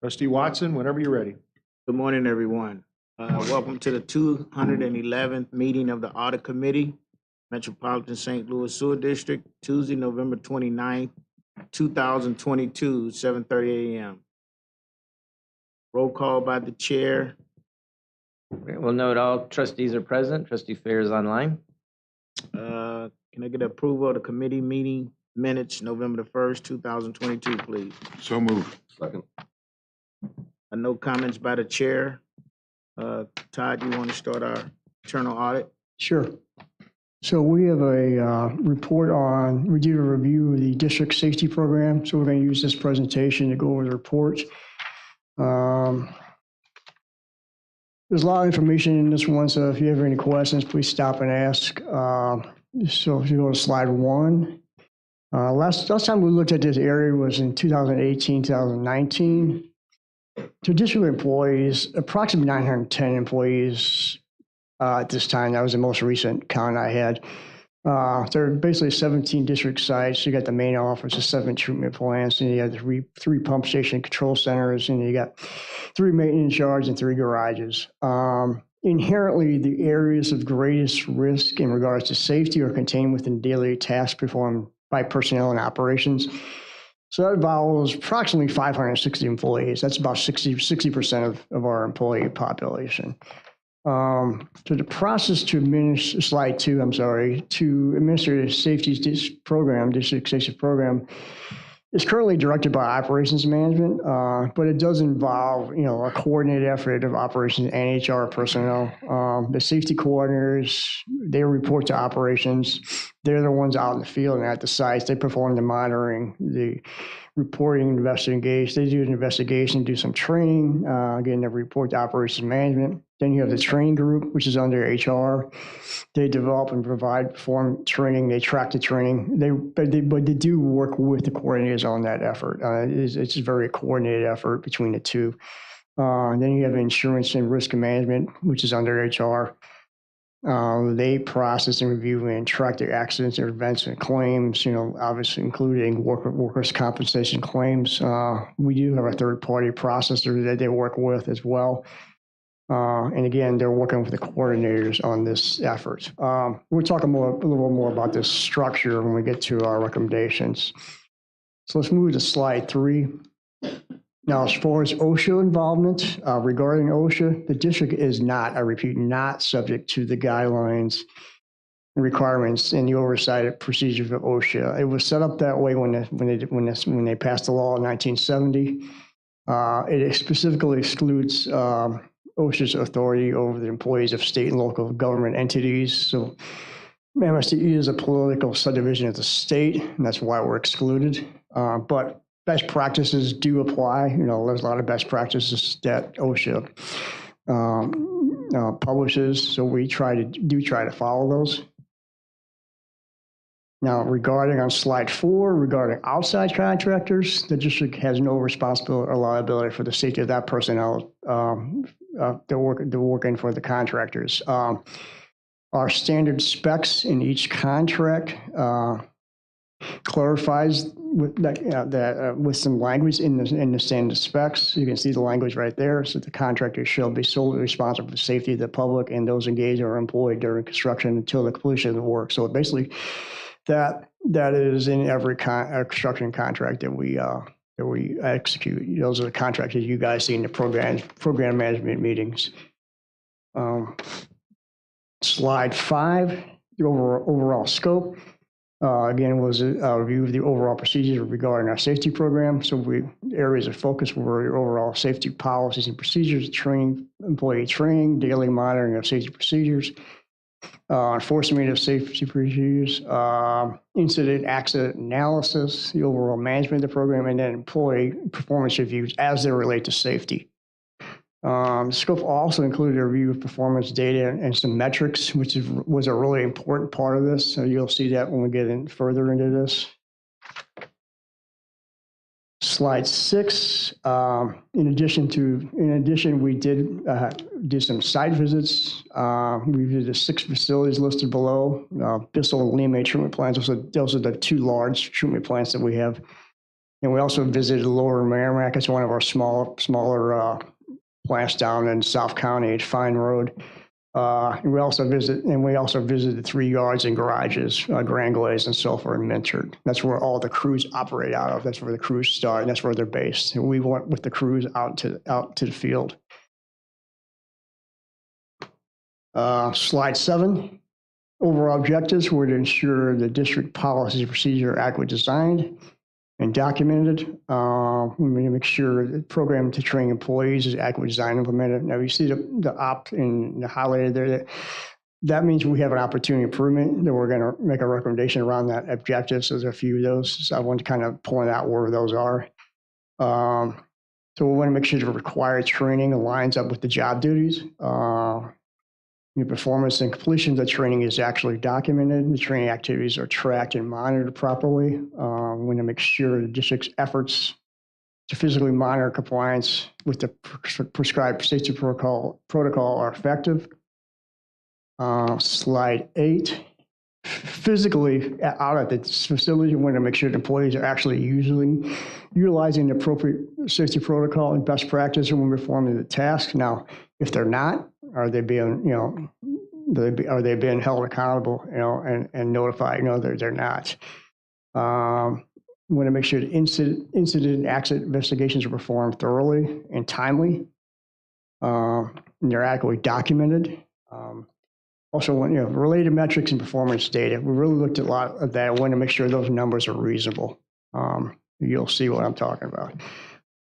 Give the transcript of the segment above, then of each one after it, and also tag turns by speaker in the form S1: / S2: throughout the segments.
S1: Trustee Watson, whenever you're ready.
S2: Good morning, everyone. Welcome to the 211th meeting of the Audit Committee, Metropolitan St. Louis Sewer District, Tuesday, November 29th, 2022, 7:30 a.m. Roll call by the chair.
S3: We'll note all trustees are present. Trustee Fair is online.
S2: Can I get approval of the committee meeting minutes, November the 1st, 2022, please?
S1: So moved.
S4: Second.
S2: No comments by the chair. Todd, you want to start our internal audit?
S5: Sure. So we have a report on, we did a review of the district safety program. So we're going to use this presentation to go over the report. There's a lot of information in this one, so if you have any questions, please stop and ask. So if you go to slide 1. Last time we looked at this area was in 2018, 2019. Traditional employees, approximately 910 employees at this time. That was the most recent count I had. There are basically 17 district sites. You got the main office, the 7 treatment plants, and you got three pump station control centers, and you got 3 maintenance yards and 3 garages. Inherently, the areas of greatest risk in regards to safety are contained within daily tasks performed by personnel and operations. So that involves approximately 560 employees. That's about 60% of our employee population. So the process to administer, slide 2, I'm sorry, to administer the district safety program is currently directed by operations management, but it does involve, a coordinated effort of operations and HR personnel. The safety coordinators, they report to operations. They're the ones out in the field and at the sites. They perform the monitoring, the reporting, investigation. They do an investigation, do some training. Again, they report to operations management. Then you have the training group, which is under HR. They develop and perform training. They track the training. But they do work with the coordinators on that effort. It's a very coordinated effort between the two. Then you have insurance and risk management, which is under HR. They process and review and track their accidents and events and claims, obviously including workers' compensation claims. We do have a third-party processor that they work with as well. And again, they're working with the coordinators on this effort. We'll talk a little more about this structure when we get to our recommendations. So let's move to slide 3. Now, as far as OSHA involvement, regarding OSHA, the district is not, I repeat, not subject to the guidelines and requirements and the oversight procedures of OSHA. It was set up that way when they passed the law in 1970. It specifically excludes OSHA's authority over the employees of state and local government entities. So MSD is a political subdivision of the state, and that's why we're excluded. But best practices do apply. There's a lot of best practices that OSHA publishes, so we try to follow those. Now, regarding on slide 4, regarding outside contractors, the district has no responsibility or liability for the safety of that personnel. They're working for the contractors. Our standard specs in each contract clarifies with some language in the standard specs. You can see the language right there. So the contractor shall be solely responsible for the safety of the public and those engaged or employed during construction until the completion of the work. So basically, that is in every construction contract that we execute. Those are the contracts that you guys see in the program management meetings. Slide 5, the overall scope. Again, was a review of the overall procedures regarding our safety program. So areas of focus were your overall safety policies and procedures, employee training, daily monitoring of safety procedures, enforcement of safety procedures, incident accident analysis, the overall management of the program, and then employee performance reviews as they relate to safety. Scope also included a review of performance data and some metrics, which was a really important part of this. So you'll see that when we get in further into this. Slide 6. In addition, we did do some site visits. We visited the 6 facilities listed below. Bissell and Lima treatment plants. Those are the 2 large treatment plants that we have And we also visited Lower Merrimack. It's one of our smaller plants down in South County at Fine Road. And we also visited 3 yards and garages, Grand Glaze and Sulphur and Minchard. That's where all the crews operate out of. That's where the crews start, and that's where they're based. And we went with the crews out to the field. Slide 7. Overall objectives were to ensure the district policies and procedures are adequately designed and documented. We need to make sure the program to train employees is adequately designed and implemented. Now you see the opt in the highlighted there. That means we have an opportunity improvement that we're going to make a recommendation around that objective. So there's a few of those. So I want to kind of point out where those are. So we want to make sure the required training aligns up with the job duties. Your performance and completion of the training is actually documented. The training activities are tracked and monitored properly. We want to make sure the district's efforts to physically monitor compliance with the prescribed safety protocol are effective. Slide 8. Physically out at the facility, we want to make sure the employees are actually utilizing the appropriate safety protocol and best practice when performing the task. Now, if they're not, are they being, are they being held accountable, and notified? No, they're not. We want to make sure the incident and accident investigations are performed thoroughly and timely. And they're adequately documented. Also, related metrics and performance data. We really looked at a lot of that. I want to make sure those numbers are reasonable. You'll see what I'm talking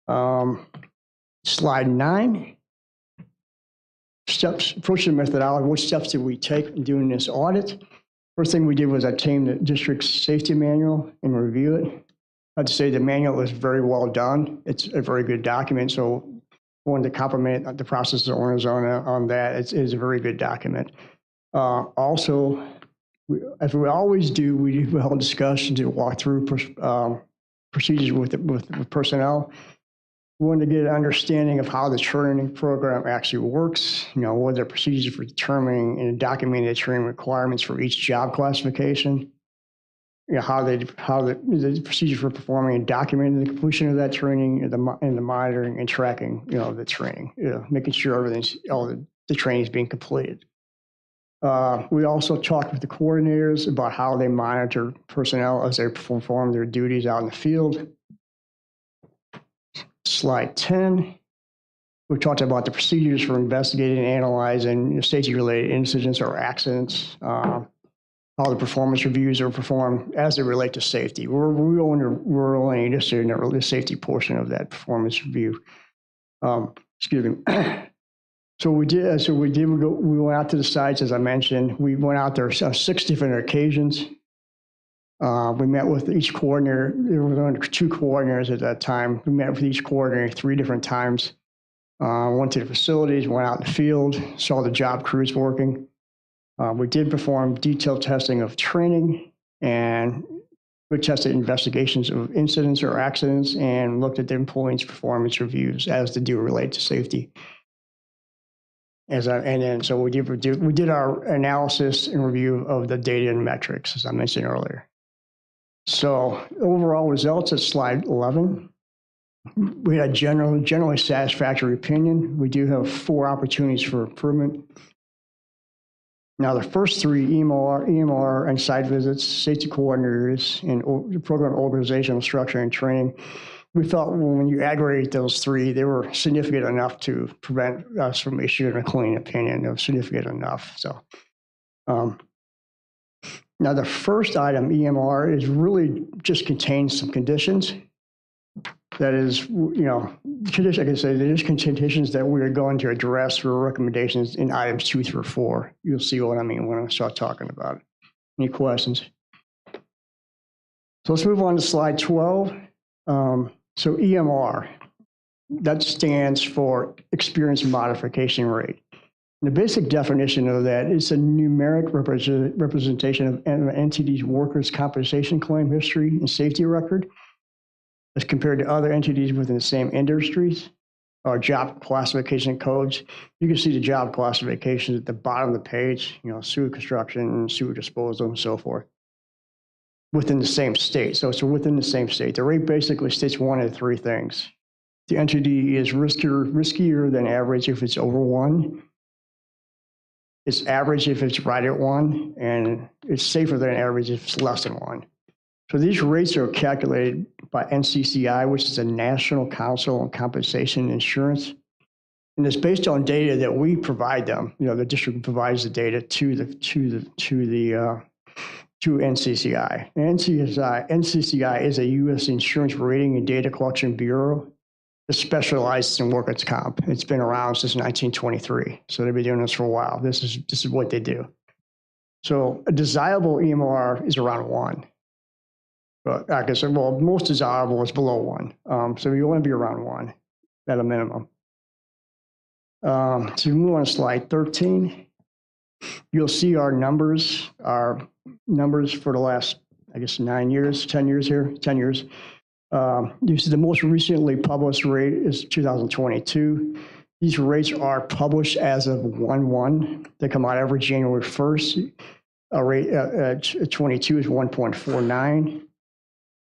S5: about. Slide 9. Steps, approaching the methodology. What steps did we take in doing this audit? First thing we did was obtain the district's safety manual and review it. I have to say the manual is very well done. It's a very good document. So I wanted to compliment the process owners on that. It's a very good document. Also, as we always do, we held discussions to walk through procedures with personnel. We wanted to get an understanding of how the training program actually works, what are the procedures for determining and documenting the training requirements for each job classification, how the procedures for performing and documenting the completion of that training, and the monitoring and tracking, the training, making sure all the training is being completed. We also talked with the coordinators about how they monitor personnel as they perform their duties out in the field. Slide 10, we talked about the procedures for investigating and analyzing safety-related incidents or accidents, how the performance reviews are performed as they relate to safety. We're only interested in the safety portion of that performance review. Excuse me. So we went out to the sites, as I mentioned. We went out there on 6 different occasions. We met with each coordinator. There were only 2 coordinators at that time. We met with each coordinator 3 different times. Went to the facilities, went out in the field, saw the job crews working. We did perform detailed testing of training, and we tested investigations of incidents or accidents and looked at the employees' performance reviews as they do relate to safety. So we did our analysis and review of the data and metrics, as I mentioned earlier. So overall results at slide 11. We had a generally satisfactory opinion. We do have 4 opportunities for improvement. Now, the first 3, EMR and site visits, safety coordinators, and program organizational structure and training, we felt when you aggregate those 3, they were significant enough to prevent us from issuing a clean opinion. They were significant enough. So, now the first item, EMR, is really just contains some conditions. That is, conditions, I can say, there's conditions that we are going to address for recommendations in items 2 through 4. You'll see what I mean when I start talking about it. Any questions? So let's move on to slide 12. So EMR, that stands for Experience Modification Rate. And the basic definition of that is a numeric representation of an entity's workers' compensation claim history and safety record as compared to other entities within the same industries or job classification codes. You can see the job classifications at the bottom of the page, sewer construction, sewer disposal, and so forth. within the same state. So it's within the same state. The rate basically states one of three things. The entity is riskier than average if it's over 1. It's average if it's right at 1, and it's safer than average if it's less than 1. So these rates are calculated by NCCI, which is the National Council on Compensation Insurance. And it's based on data that we provide them. You know, the district provides the data to NCCI. And NCCI is a U.S. insurance rating and data collection bureau that specializes in workers' comp. It's been around since 1923, so they've been doing this for a while. This is what they do. So a desirable EMR is around 1. But like I said, well, most desirable is below 1. So you want to be around 1 at a minimum. So we move on to slide 13. You'll see our numbers for the last, I guess, 9 years, 10 years here, 10 years. You see the most recently published rate is 2022. These rates are published as of 1/1. They come out every January 1st. A rate at 22 is 1.49.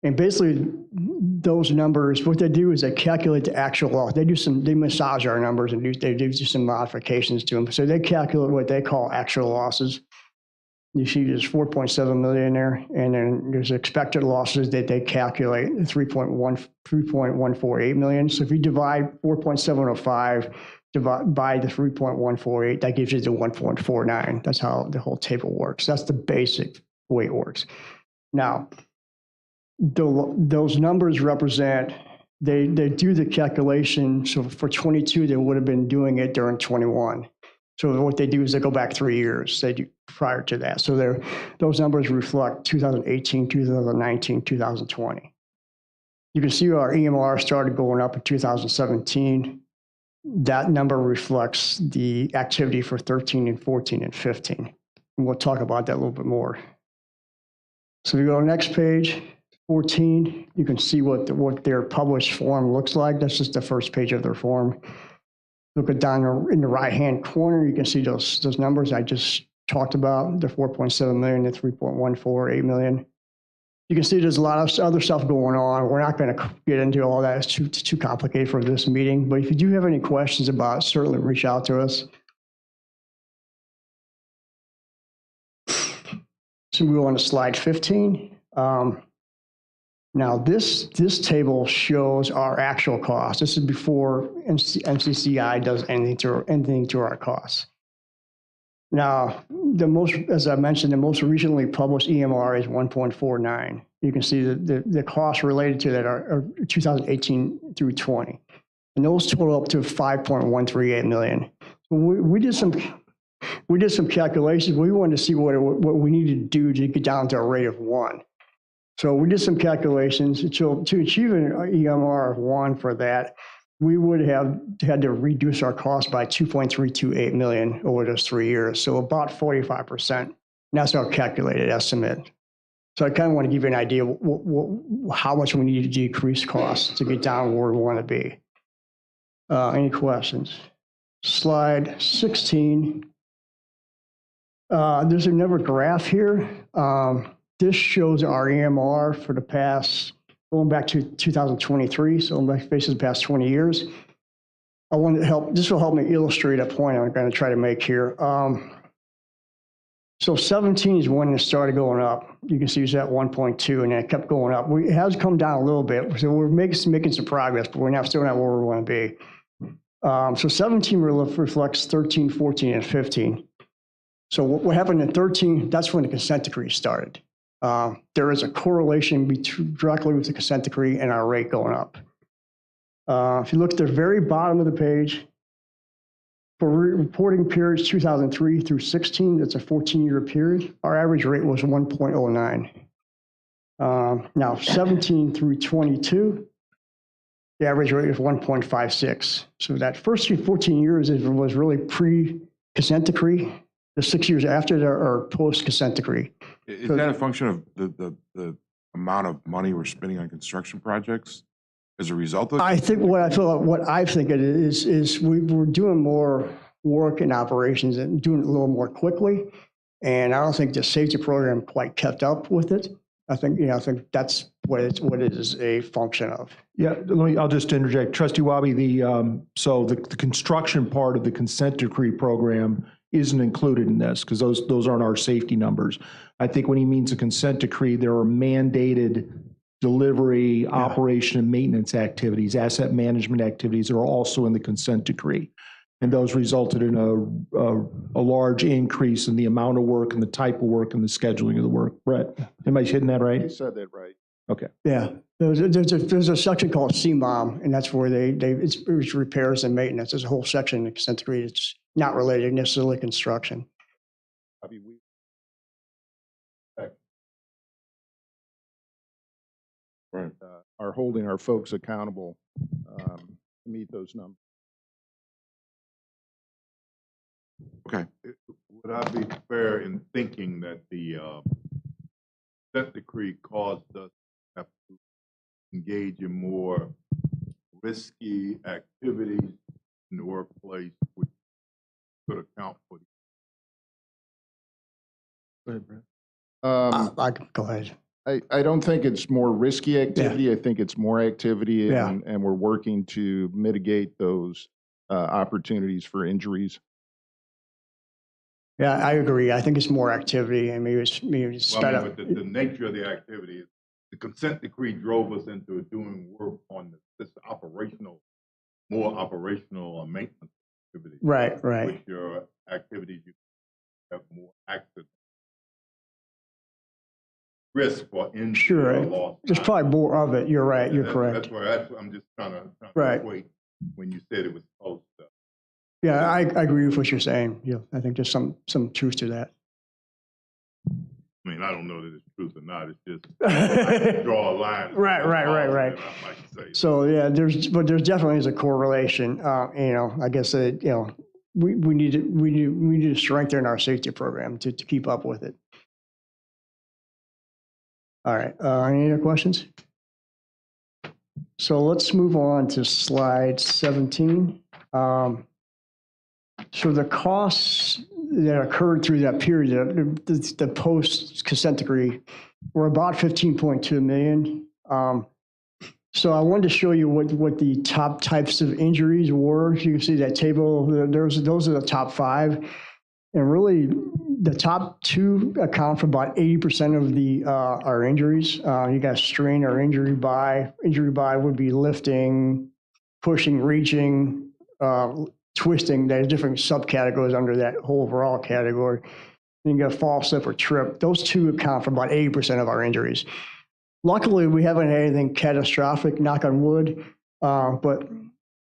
S5: And basically, those numbers, what they do is they calculate the actual loss. They massage our numbers and they do some modifications to them. So they calculate what they call actual losses. You see there's 4.7 million there, and then there's expected losses that they calculate 3.148 million. So if you divide 4.705 by the 3.148, that gives you the 1.49. That's how the whole table works. That's the basic way it works. Now, those numbers represent, they do the calculation. So for 22, they would have been doing it during 21. So what they do is they go back 3 years. They do prior to that. So those numbers reflect 2018, 2019, 2020. You can see our EMR started going up in 2017. That number reflects the activity for 13 and 14 and 15. And we'll talk about that a little bit more. So we go to the next page, 14. You can see what their published form looks like. That's just the first page of their form. Look at down in the right-hand corner, you can see those numbers I just talked about, the 4.7 million to 3.148 million. You can see there's a lot of other stuff going on. We're not going to get into all that. It's too complicated for this meeting. But if you do have any questions about it, certainly reach out to us. So we go on to slide 15. Now, this table shows our actual costs. This is before NCCI does anything to our costs. Now, as I mentioned, the most recently published EMR is 1.49. You can see the costs related to that are 2018 through 20. And those total up to 5.138 million. So we did some calculations. We wanted to see what we needed to do to get down to a rate of 1. So we did some calculations. To achieve an EMR of 1 for that, we would have had to reduce our cost by 2.328 million over those 3 years. So about 45%. And that's our calculated estimate. So I kind of want to give you an idea of how much we need to decrease costs to get down where we want to be. Any questions? Slide 16. There's another graph here. This shows our EMR for the past, going back to 2023, so basically the past 20 years. I want to help, this will help me illustrate a point I'm going to try to make here. So 17 is when it started going up. You can see it's at 1.2 and it kept going up. It has come down a little bit, so we're making some progress, but we're still not where we want to be. So 17 reflects 13, 14, and 15. So what happened in 13, that's when the consent decree started. There is a correlation directly with the consent decree and our rate going up. If you look at the very bottom of the page, for reporting periods 2003 through 16, that's a 14-year period, our average rate was 1.09. Now 17 through 22, the average rate is 1.56. So that first 14 years was really pre-consent decree. The 6 years after that are post-consent decree.
S1: Is that a function of the amount of money we're spending on construction projects as a result of?
S5: I think what I think it is we're doing more work in operations and doing it a little more quickly. And I don't think the safety program quite kept up with it. I think I think that's what it is a function of.
S4: Yeah, I'll just interject. Trustee Wabi, so the construction part of the consent decree program isn't included in this because those aren't our safety numbers. I think when he means a consent decree, there are mandated delivery, operation, and maintenance activities, asset management activities that are also in the consent decree. And those resulted in a large increase in the amount of work and the type of work and the scheduling of the work. Brett, am I hitting that right?
S6: You said that right.
S4: Okay.
S5: Yeah, there's a section called CMOM, and that's where it's repairs and maintenance. There's a whole section in the consent decree. It's not related necessarily to construction.
S6: I mean, we
S1: Right.
S6: are holding our folks accountable to meet those numbers.
S1: Okay.
S7: Would I be fair in thinking that the consent decree caused us to have to engage in more risky activities in the workplace, which could account for the
S4: Go ahead, Brett.
S5: I can go ahead.
S6: I don't think it's more risky activity. I think it's more activity, and we're working to mitigate those opportunities for injuries.
S5: Yeah, I agree. I think it's more activity, and maybe it's
S7: Well,
S5: sped
S7: I
S5: up.
S7: mean, but the nature of the activity, the consent decree drove us into doing work on this more operational or maintenance activities.
S5: Right.
S7: Which your activities, you have more accident risk for injury
S5: Sure.
S7: or loss.
S5: There's probably more of it. You're right. You're
S7: That's
S5: correct.
S7: where I'm just trying to
S5: Right.
S7: equate when you said it was close to.
S5: Yeah, I agree with what you're saying. Yeah, I think there's some truth to that.
S7: I mean, I don't know that it's truth or not. It's just I draw a line.
S5: Right.
S7: I might say.
S5: So yeah, there's definitely is a correlation. I guess we need to strengthen our safety program to keep up with it. All right. Any other questions? So let's move on to slide 17. So the costs that occurred through that period, the post consent decree, were about 15.2 million. So I wanted to show you what the top types of injuries were. You can see that table. Those are the top 5, and really the top 2 account for about 80% of our injuries. You got strain or injury by. Injury by would be lifting, pushing, reaching, twisting. There's different subcategories under that whole overall category. Then you got fall, slip, or trip. Those 2 account for about 80% of our injuries. Luckily, we haven't had anything catastrophic, knock on wood, but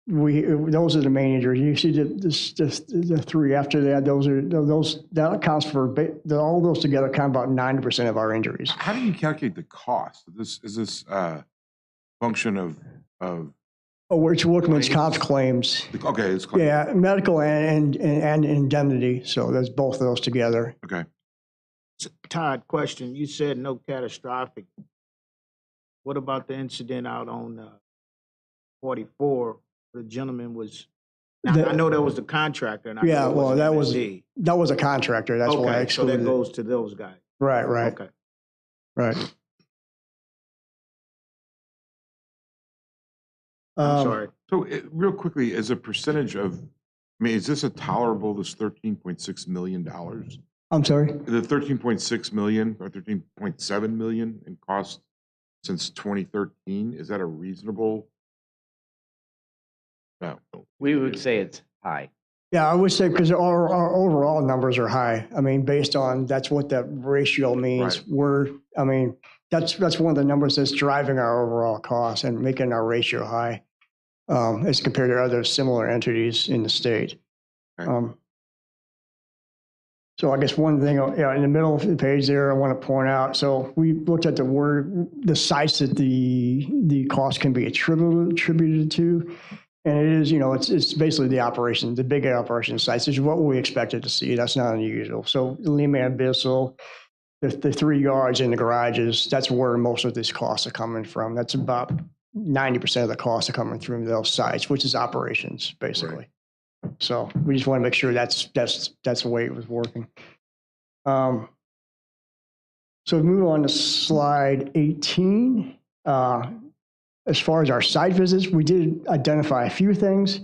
S5: those are the main injuries. You see the 3 after that. That accounts for all those together account about 90% of our injuries.
S1: How do you calculate the cost? Is this function of?
S5: Oh, it's workman's comp claims.
S1: Okay, it's claims.
S5: Yeah, medical and indemnity. So there's both of those together.
S1: Okay.
S2: Todd, question. You said no catastrophic. What about the incident out on 44? The gentleman was. Now, I know that was the contractor. And
S5: Yeah, well, that was
S2: MSD.
S5: a contractor. That's why I
S2: Okay, so
S5: excluded
S2: that
S5: it.
S2: goes to those guys.
S5: Right.
S2: Okay.
S5: Right.
S2: I'm sorry.
S1: So real quickly, as a percentage of, I mean, is this a tolerable, this $13.6 million?
S5: I'm sorry.
S1: The 13.6 million or 13.7 million in cost since 2013, is that a reasonable? No.
S3: We would say it's high.
S5: Yeah, I would say because our overall numbers are high. I mean, based on that's what that ratio means.
S1: Right.
S5: That's one of the numbers that's driving our overall cost and making our ratio high as compared to other similar entities in the state.
S1: Okay.
S5: So I guess one thing in the middle of the page there, I want to point out. So we looked at the sites that the cost can be attributed to. And it is, it's basically the operation, the big operation sites is what we expected to see. That's not unusual. So Lehman Bissell, the 3 yards in the garages, that's where most of these costs are coming from. That's about 90% of the costs are coming through those sites, which is operations, basically. Right. So we just want to make sure that's the way it was working. So move on to slide 18. As far as our site visits, we did identify a few things.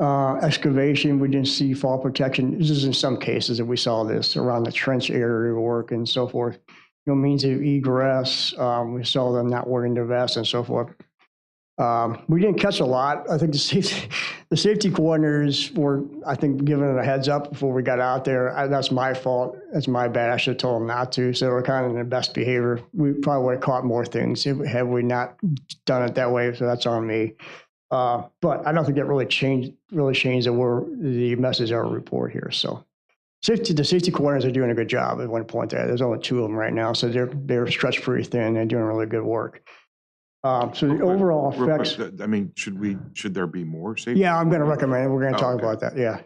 S5: Excavation, we didn't see fall protection. This is in some cases that we saw this around the trench area work and so forth. No means of egress. We saw them not wearing their vests and so forth. We didn't catch a lot. I think the safety coordinators were, I think, giving it a heads up before we got out there. That's my fault. That's my bad. I should have told them not to. So we're kind of in the best behavior. We probably would have caught more things had we not done it that way. So that's on me. But I don't think it really changed the message of our report here. So the safety coordinators are doing a good job. I want to point that there's only 2 of them right now. So they're stretched pretty thin and doing really good work. So the overall effects.
S1: I mean, should there be more safety?
S5: Yeah, I'm going to recommend it. We're going to talk
S1: okay.
S5: about that. Yeah.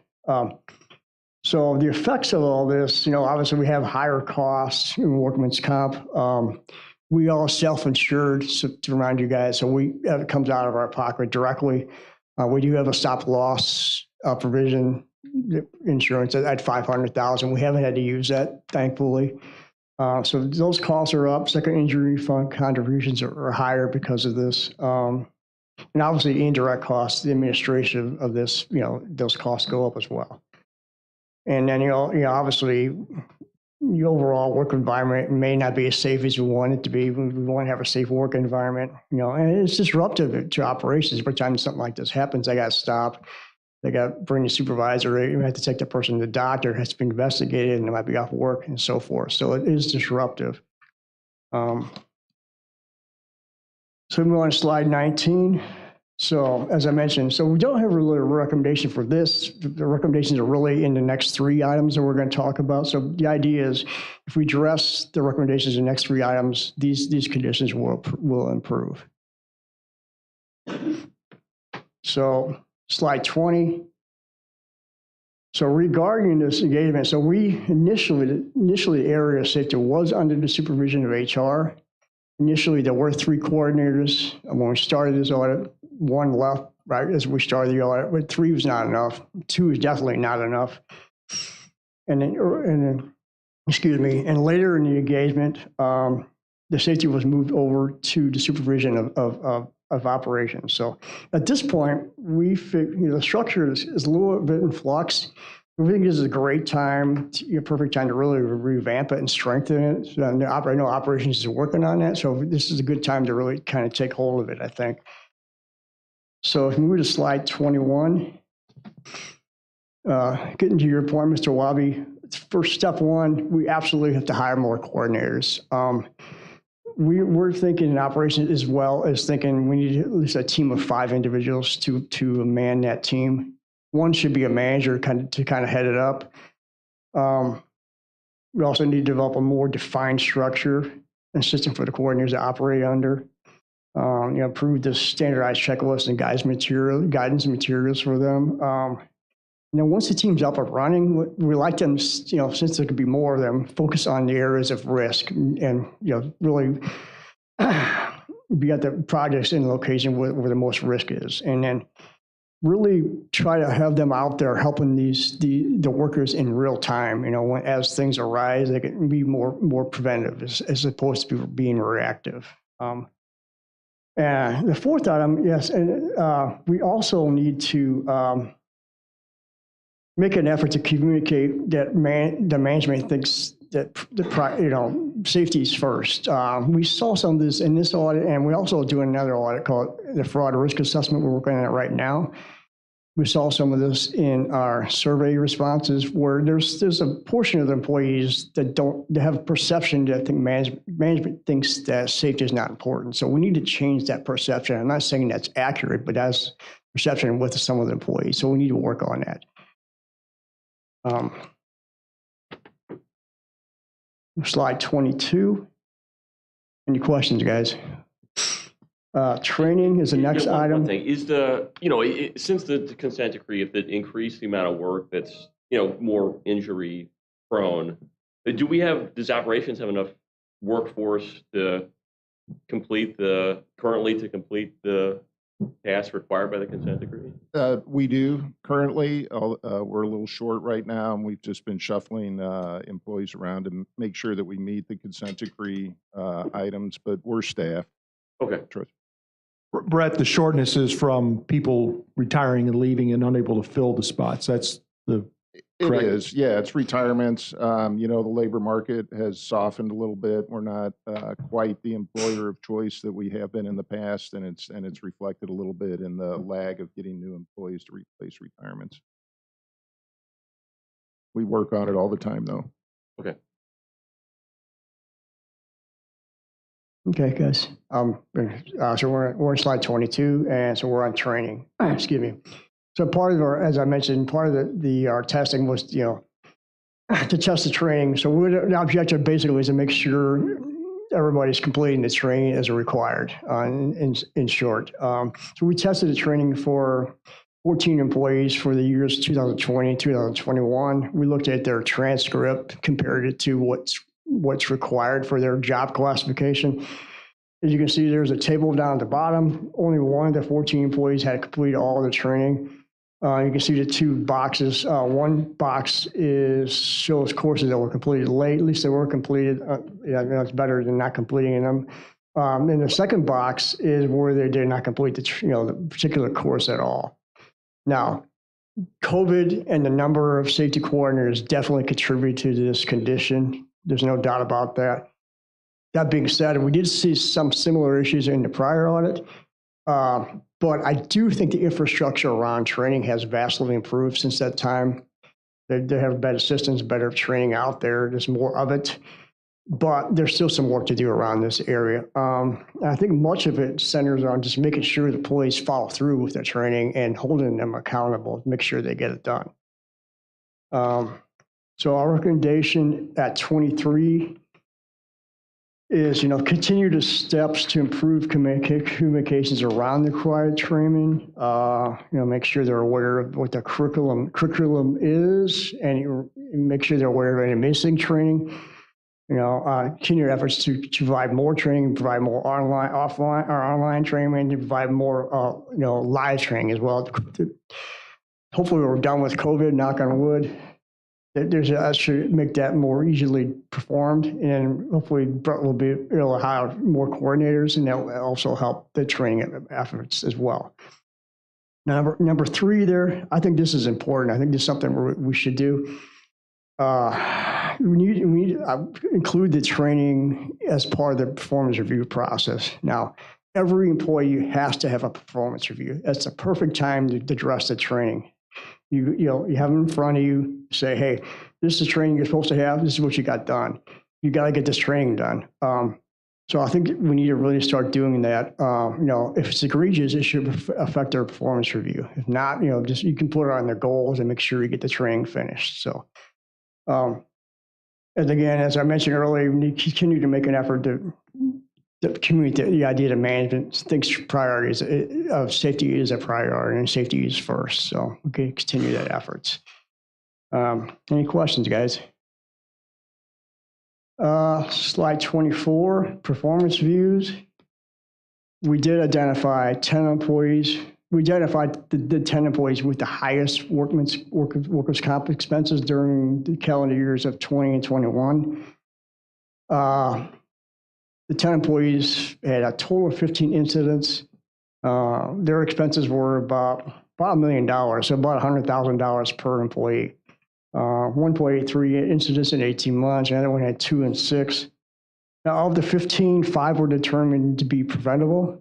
S5: So the effects of all this, obviously we have higher costs in workman's comp. We all self-insured, so to remind you guys, so it comes out of our pocket directly. We do have a stop loss provision insurance at $500,000. We haven't had to use that, thankfully. So those costs are up. Second injury fund contributions are higher because of this. And obviously indirect costs, the administration of this, those costs go up as well. And then, obviously the overall work environment may not be as safe as we want it to be. We want to have a safe work environment, and it's disruptive to operations. Every time something like this happens, they got to stop. They got to bring the supervisor. You have to take the person to the doctor. It has to be investigated, and they might be off work and so forth. So it is disruptive. So we move on to slide 19. So as I mentioned, so we don't have really a recommendation for this. The recommendations are really in the next 3 items that we're going to talk about. So the idea is if we address the recommendations in the next 3 items, these conditions will improve. So slide 20. So regarding this engagement, so we initially area of safety was under the supervision of HR. Initially, there were 3 coordinators. When we started this audit, 1 left right as we started the audit, but 3 was not enough. 2 is definitely not enough. And then, excuse me, and later in the engagement, the safety was moved over to the supervision of operations. So at this point, we the structure is a little bit in flux. We think this is a great time, perfect time to really revamp it and strengthen it. So I know operations is working on that. So this is a good time to really kind of take hold of it, I think. So if we move to slide 21, getting to your point, Mr. Wabi, for step 1, we absolutely have to hire more coordinators. We're thinking in operations as well as thinking we need at least a team of 5 individuals to man that team. 1 should be a manager to head it up. We also need to develop a more defined structure and system for the coordinators to operate under. Improve the standardized checklist and guidance materials for them. Once the team's up and running, we like them, since there could be more of them, focus on the areas of risk and really be at the projects in the location where the most risk is. And then really try to have them out there helping the workers in real time. As things arise, they can be more preventive as opposed to being reactive. And the 4th item, yes, and we also need to make an effort to communicate that the management thinks that safety is first. We saw some of this in this audit, and we're also doing another audit called the fraud risk assessment. We're working on it right now. We saw some of this in our survey responses, where there's a portion of the employees that have a perception that I think management thinks that safety is not important. So we need to change that perception. I'm not saying that's accurate, but that's perception with some of the employees. So we need to work on that. Slide 22. Any questions, guys? Training is the next item.
S8: One thing is since the consent decree, if it increased the amount of work that's, more injury prone, does operations have enough workforce to complete the tasks required by the consent decree?
S6: We do currently. We're a little short right now, and we've just been shuffling employees around to make sure that we meet the consent decree items, but we're staffed.
S8: Okay.
S4: Brett, the shortness is from people retiring and leaving and unable to fill the spots. That's the
S6: It
S4: correct.
S6: is, yeah, it's retirements. You know, the labor market has softened a little bit. We're not quite the employer of choice that we have been in the past, and it's reflected a little bit in the lag of getting new employees to replace retirements. We work on it all the time, though.
S8: Okay.
S5: Okay, guys. So we're on slide 22, and so we're on training. Excuse me. So part of our, as I mentioned, part of our testing was, to test the training. So the objective basically is to make sure everybody's completing the training as required. In short, so we tested the training for 14 employees for the years 2020, 2021. We looked at their transcript, compared it to what's required for their job classification. As you can see, there's a table down at the bottom. Only one of the 14 employees had completed all of the training. You can see the two boxes. One box shows courses that were completed late. At least they were completed. It's better than not completing them. And the second box is where they did not complete the particular course at all. Now, COVID and the number of safety coordinators definitely contribute to this condition. There's no doubt about that. That being said, we did see some similar issues in the prior audit, but I do think the infrastructure around training has vastly improved since that time. They have better systems, better training out there. There's more of it, but there's still some work to do around this area. I think much of it centers on just making sure the employees follow through with their training and holding them accountable to make sure they get it done. So our recommendation at 23 is, continue the steps to improve communications around the required training. Make sure they're aware of what the curriculum is, and make sure they're aware of any missing training. Continue efforts to provide more training, provide more online training, and to provide more, live training as well. Hopefully, we're done with COVID. Knock on wood. That should make that more easily performed, and hopefully Brett will be able to hire more coordinators, and that will also help the training efforts as well. Number 3 there, I think this is important. I think this is something we should do. We need to include the training as part of the performance review process. Now, every employee has to have a performance review. That's the perfect time to address the training. You have them in front of you, say, hey, this is the training you're supposed to have. This is what you got done. You got to get this training done. So I think we need to really start doing that. If it's egregious, it should affect their performance review. If not, just you can put it on their goals and make sure you get the training finished. So, and again, as I mentioned earlier, we need to continue to make an effort to communicate the idea that management thinks priorities of safety is a priority and safety is first. So we can continue that efforts. Any questions, guys? Slide 24, performance reviews. We did identify 10 employees. We identified the 10 employees with the highest workers' comp expenses during the calendar years of 20 and 21. The 10 employees had a total of 15 incidents. Their expenses were about $1 million, so about $100,000 per employee. 1.83 incidents in 18 months, and the other one had 2 and 6. Now, of the 15, 5 were determined to be preventable.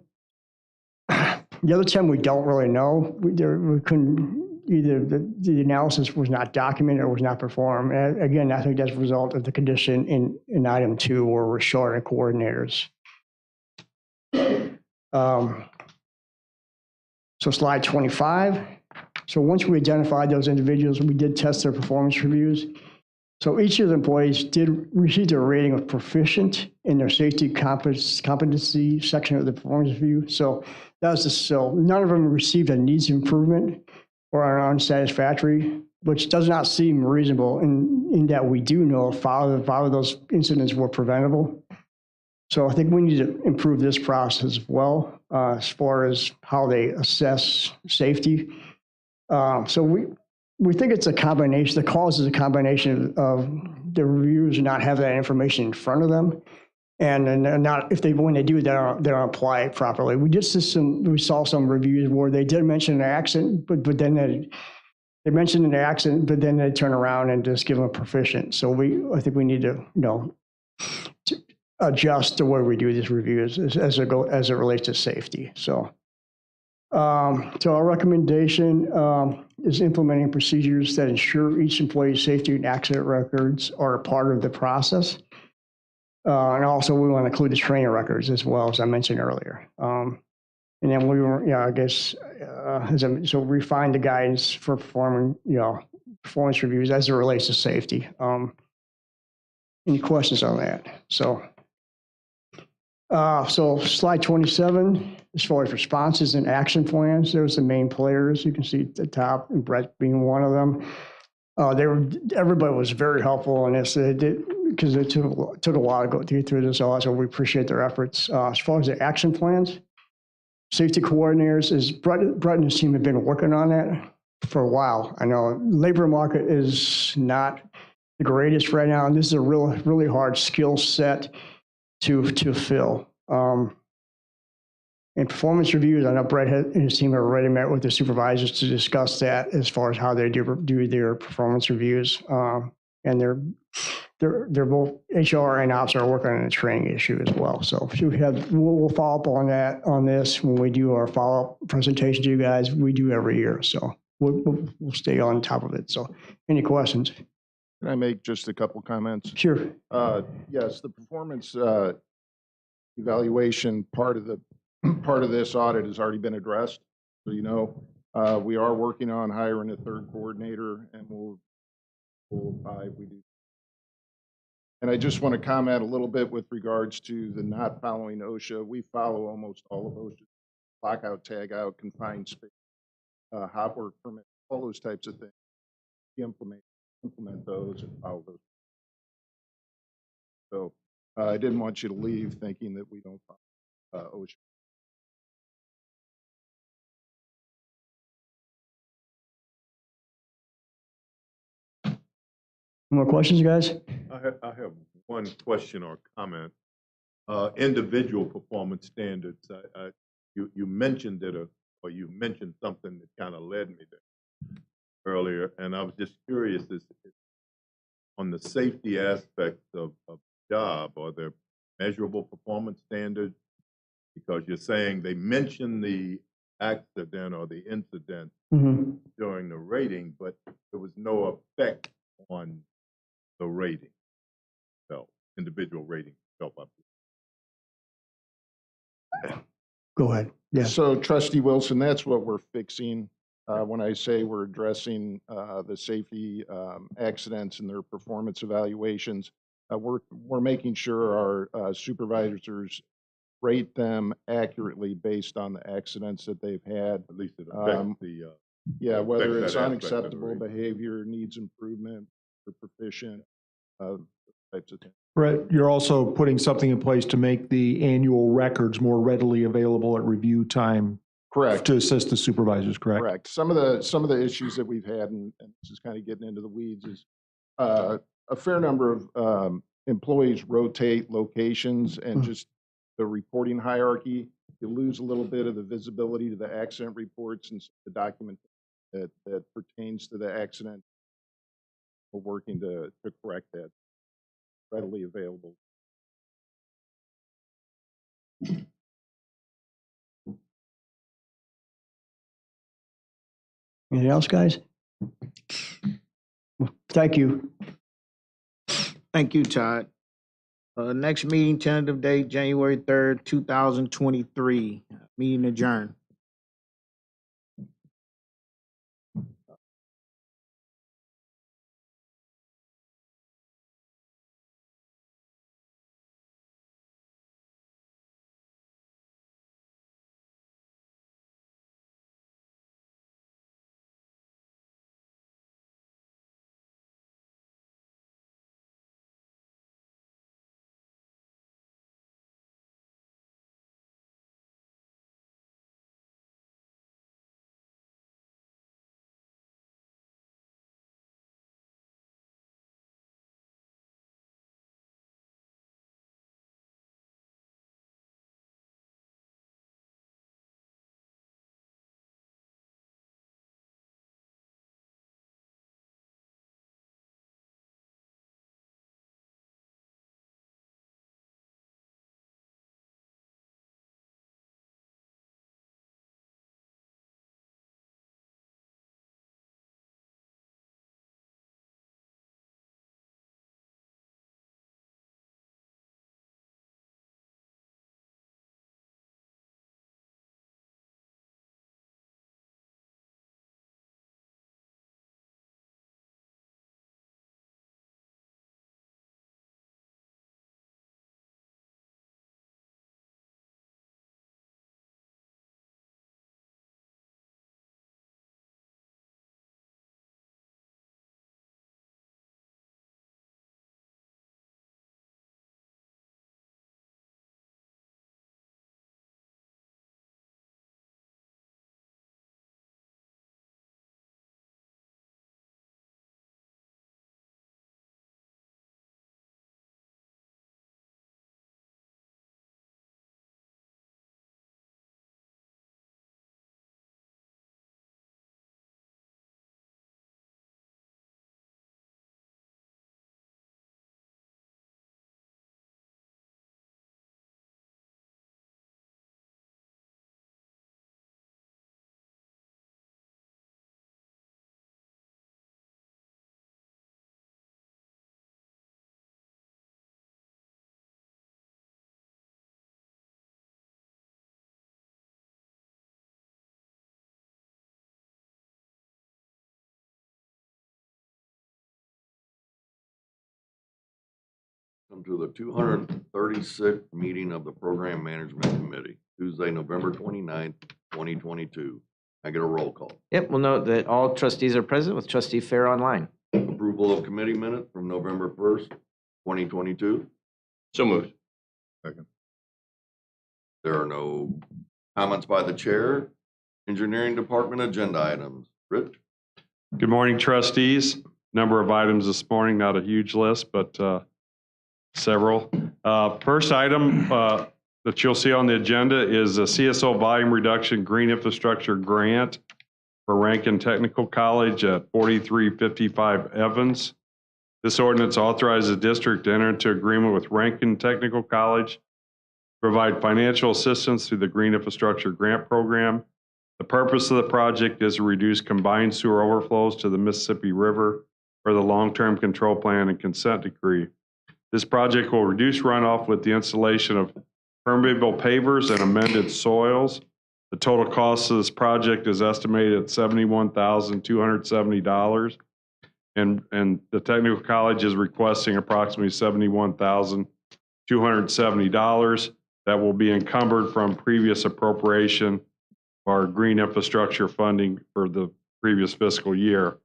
S5: The other 10 we don't really know. We couldn't, either the analysis was not documented or was not performed. And again, I think that's a result of the condition in item 2 where we're short on coordinators. So slide 25. So once we identified those individuals, we did test their performance reviews. So each of the employees did receive a rating of proficient in their safety competency section of the performance review. So that was so none of them received a needs improvement or are unsatisfactory, which does not seem reasonable in that we do know 5 of those incidents were preventable. So I think we need to improve this process as well, as far as how they assess safety. So we think it's a combination, the cause is a combination of the reviewers not having that information in front of them. And not, if they, when they do, they don't apply it properly. We saw some reviews where they did mention an accident, but then they mentioned an accident, but then they turn around and just give them a proficient. So I think we need to, to adjust the way we do these reviews as it relates to safety. So our recommendation is implementing procedures that ensure each employee's safety and accident records are a part of the process. And also we want to include the training records as well, as I mentioned earlier. And then we were, I guess, so refine the guidance for performing, performance reviews as it relates to safety. Any questions on that? So slide 27, as far as responses and action plans, there's the main players. You can see at the top, and Brett being one of them. Everybody was very helpful in this. Because it took a while to go through this, so we appreciate their efforts. As far as the action plans, safety coordinators, Brett and his team have been working on that for a while. I know labor market is not the greatest right now, and this is a really hard skill set to fill. And performance reviews, I know Brett and his team have already met with the supervisors to discuss that as far as how they do their performance reviews. And they're both HR and ops are working on a training issue as well. So we'll follow up on this when we do our follow-up presentation to you guys. We do every year, so we'll stay on top of it. So any questions?
S6: Can I make just a couple comments?
S5: Sure.
S6: Yes, the performance evaluation part of this audit has already been addressed. So we are working on hiring a third coordinator, and we'll apply if we do. And I just want to comment a little bit with regards to the not following OSHA. We follow almost all of OSHA: lockout, tag out, confined space, hot work permit, all those types of things. We implement those and follow those. So I didn't want you to leave thinking that we don't follow OSHA.
S5: More questions, guys?
S7: I have one question or comment. Individual performance standards. You mentioned it, or you mentioned something that kind of led me there earlier, and I was just curious on the safety aspects of job. Are there measurable performance standards? Because you're saying they mentioned the accident or the incident during the rating, but there was no effect on the rating, so individual rating felt up.
S5: Go ahead. Yeah.
S6: So Trustee Wilson, that's what we're fixing. When I say we're addressing the safety accidents and their performance evaluations, we're making sure our supervisors rate them accurately based on the accidents that they've had.
S7: At least it affects
S6: whether
S7: affects
S6: it's
S7: that aspect of the
S6: unacceptable
S7: rating.
S6: behavior, needs improvement, or proficient, types of things.
S4: Brett, you're also putting something in place to make the annual records more readily available at review time.
S6: Correct.
S4: To assist the supervisors, correct?
S6: Correct. Some of the issues that we've had, and this is kind of getting into the weeds, is a fair number of employees rotate locations, and just the reporting hierarchy, you lose a little bit of the visibility to the accident reports and the document that pertains to the accident. We're working to correct that, readily available.
S5: Anything else, guys? Thank you.
S2: Thank you, Todd. Next meeting, tentative date, January 3rd, 2023. Meeting adjourned.
S9: Welcome to the 236th meeting of the Program Management Committee, Tuesday, November 29th, 2022. I get a roll call.
S3: Yep, we'll note that all trustees are present with Trustee Fair online.
S9: Approval of committee minutes from November 1st, 2022.
S8: So moved.
S7: Second.
S9: There are no comments by the chair. Engineering Department agenda items. Rich?
S10: Good morning, trustees. Number of items this morning, not a huge list, but several. First item that you'll see on the agenda is a CSO volume reduction green infrastructure grant for Rankin Technical College at 4355 Evans. This ordinance authorizes the district to enter into agreement with Rankin Technical College, provide financial assistance through the Green Infrastructure Grant Program. The purpose of the project is to reduce combined sewer overflows to the Mississippi River for the long-term control plan and consent decree. This project will reduce runoff with the installation of permeable pavers and amended soils. The total cost of this project is estimated at $71,270, and the technical college is requesting approximately $71,270 that will be encumbered from previous appropriation our green infrastructure funding for the previous fiscal year.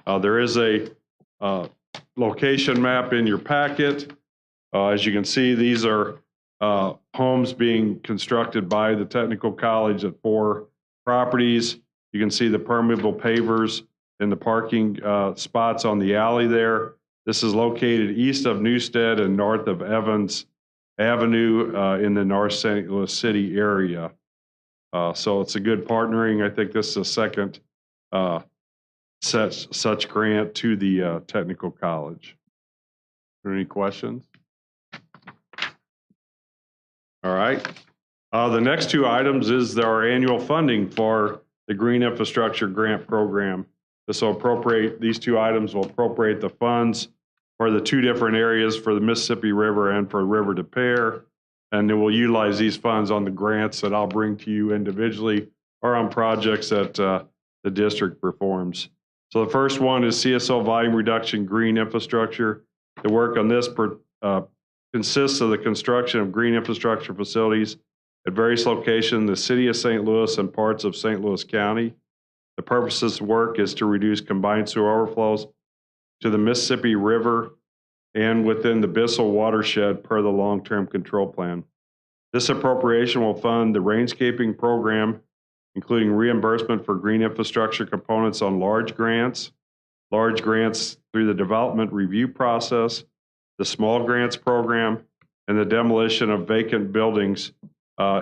S10: There is a location map in your packet. As you can see, these are homes being constructed by the technical college at 4 properties. You can see the permeable pavers and the parking spots on the alley there. This is located east of Newstead and north of Evans Avenue in the North St. Louis City area. So it's a good partnering. I think this is the second such grant to the technical college. Are there any questions? All right. The next 2 items is our annual funding for the Green Infrastructure Grant Program. These 2 items will appropriate the funds for the 2 different areas for the Mississippi River and for River to Pear. And then we'll utilize these funds on the grants that I'll bring to you individually or on projects that the district performs. So the first one is CSO volume reduction green infrastructure. The work on this consists of the construction of green infrastructure facilities at various locations in the city of St. Louis and parts of St. Louis County. The purpose of this work is to reduce combined sewer overflows to the Mississippi River and within the Bissell watershed per the long-term control plan. This appropriation will fund the rainscaping program, including reimbursement for green infrastructure components on large grants through the development review process, the small grants program, and the demolition of vacant buildings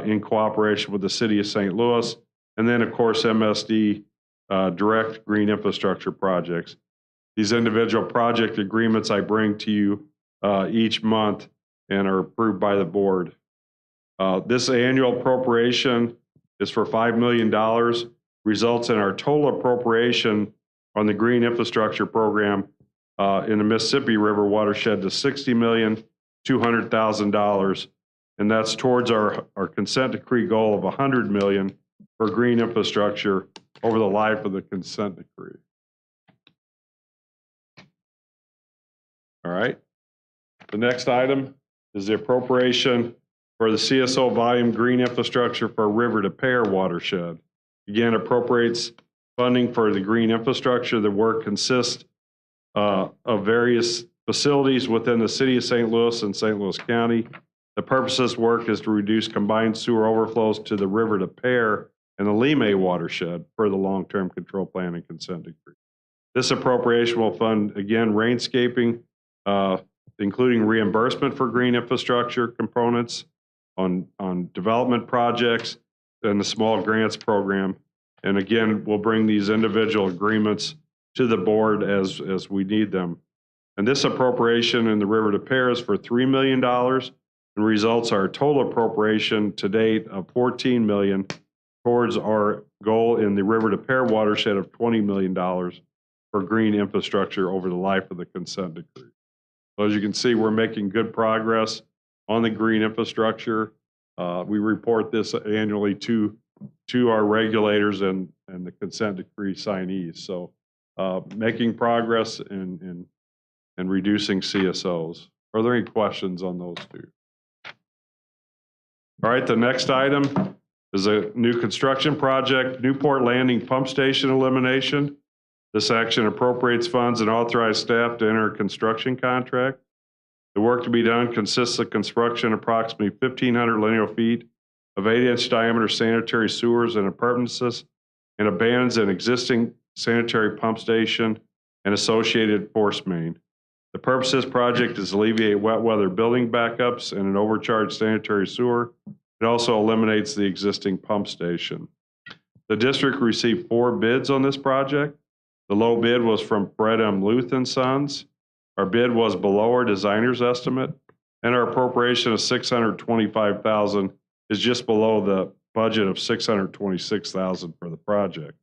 S10: in cooperation with the city of St. Louis, and then of course MSD direct green infrastructure projects. These individual project agreements I bring to you each month and are approved by the board. This annual appropriation is for $5 million, results in our total appropriation on the green infrastructure program in the Mississippi River watershed to $60,200,000. And that's towards our consent decree goal of $100 million for green infrastructure over the life of the consent decree. All right. The next item is the appropriation for the CSO volume green infrastructure for River to Pear watershed. Again, appropriates funding for the green infrastructure. The work consists of various facilities within the city of St. Louis and St. Louis County. The purpose of this work is to reduce combined sewer overflows to the River to Pear and the Lime watershed per the long-term control plan and consent decree. This appropriation will fund, again, rainscaping, including reimbursement for green infrastructure components on development projects and the small grants program. And again, we'll bring these individual agreements to the board as we need them. And this appropriation in the River to Pear is for $3 million and results our total appropriation to date of $14 million towards our goal in the River to Pear watershed of $20 million for green infrastructure over the life of the consent decree. So as you can see, we're making good progress on the green infrastructure. We report this annually to our regulators and the consent decree signees. So making progress in reducing CSOs. Are there any questions on those two? All right, the next item is a new construction project, Newport Landing Pump Station elimination. This action appropriates funds and authorizes staff to enter a construction contract. The work to be done consists of construction approximately 1,500 linear feet of 8-inch diameter sanitary sewers and appurtenances and abandons an existing sanitary pump station and associated force main. The purpose of this project is to alleviate wet weather building backups and an overcharged sanitary sewer. It also eliminates the existing pump station. The district received 4 bids on this project. The low bid was from Fred M. Luth and Sons. Our bid was below our designer's estimate, and our appropriation of $625,000 is just below the budget of $626,000 for the project.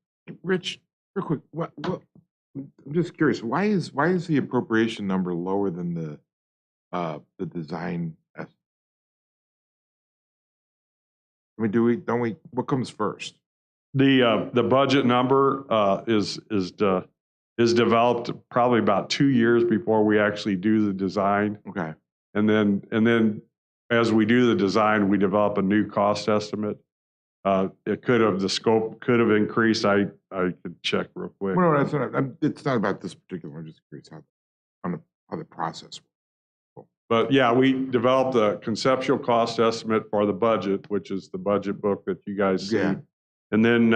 S1: Rich, real quick, I'm just curious, why is the appropriation number lower than the design estimate? I mean, don't we, what comes first?
S10: The budget number is developed probably about 2 years before we actually do the design.
S1: Okay.
S10: And then as we do the design, we develop a new cost estimate. The scope could have increased. I could check real quick.
S1: Well, no, that's not, it's not about this particular one. I'm just curious how the process works.
S10: But yeah, we developed a conceptual cost estimate for the budget, which is the budget book that you guys see.
S1: Yeah.
S10: And then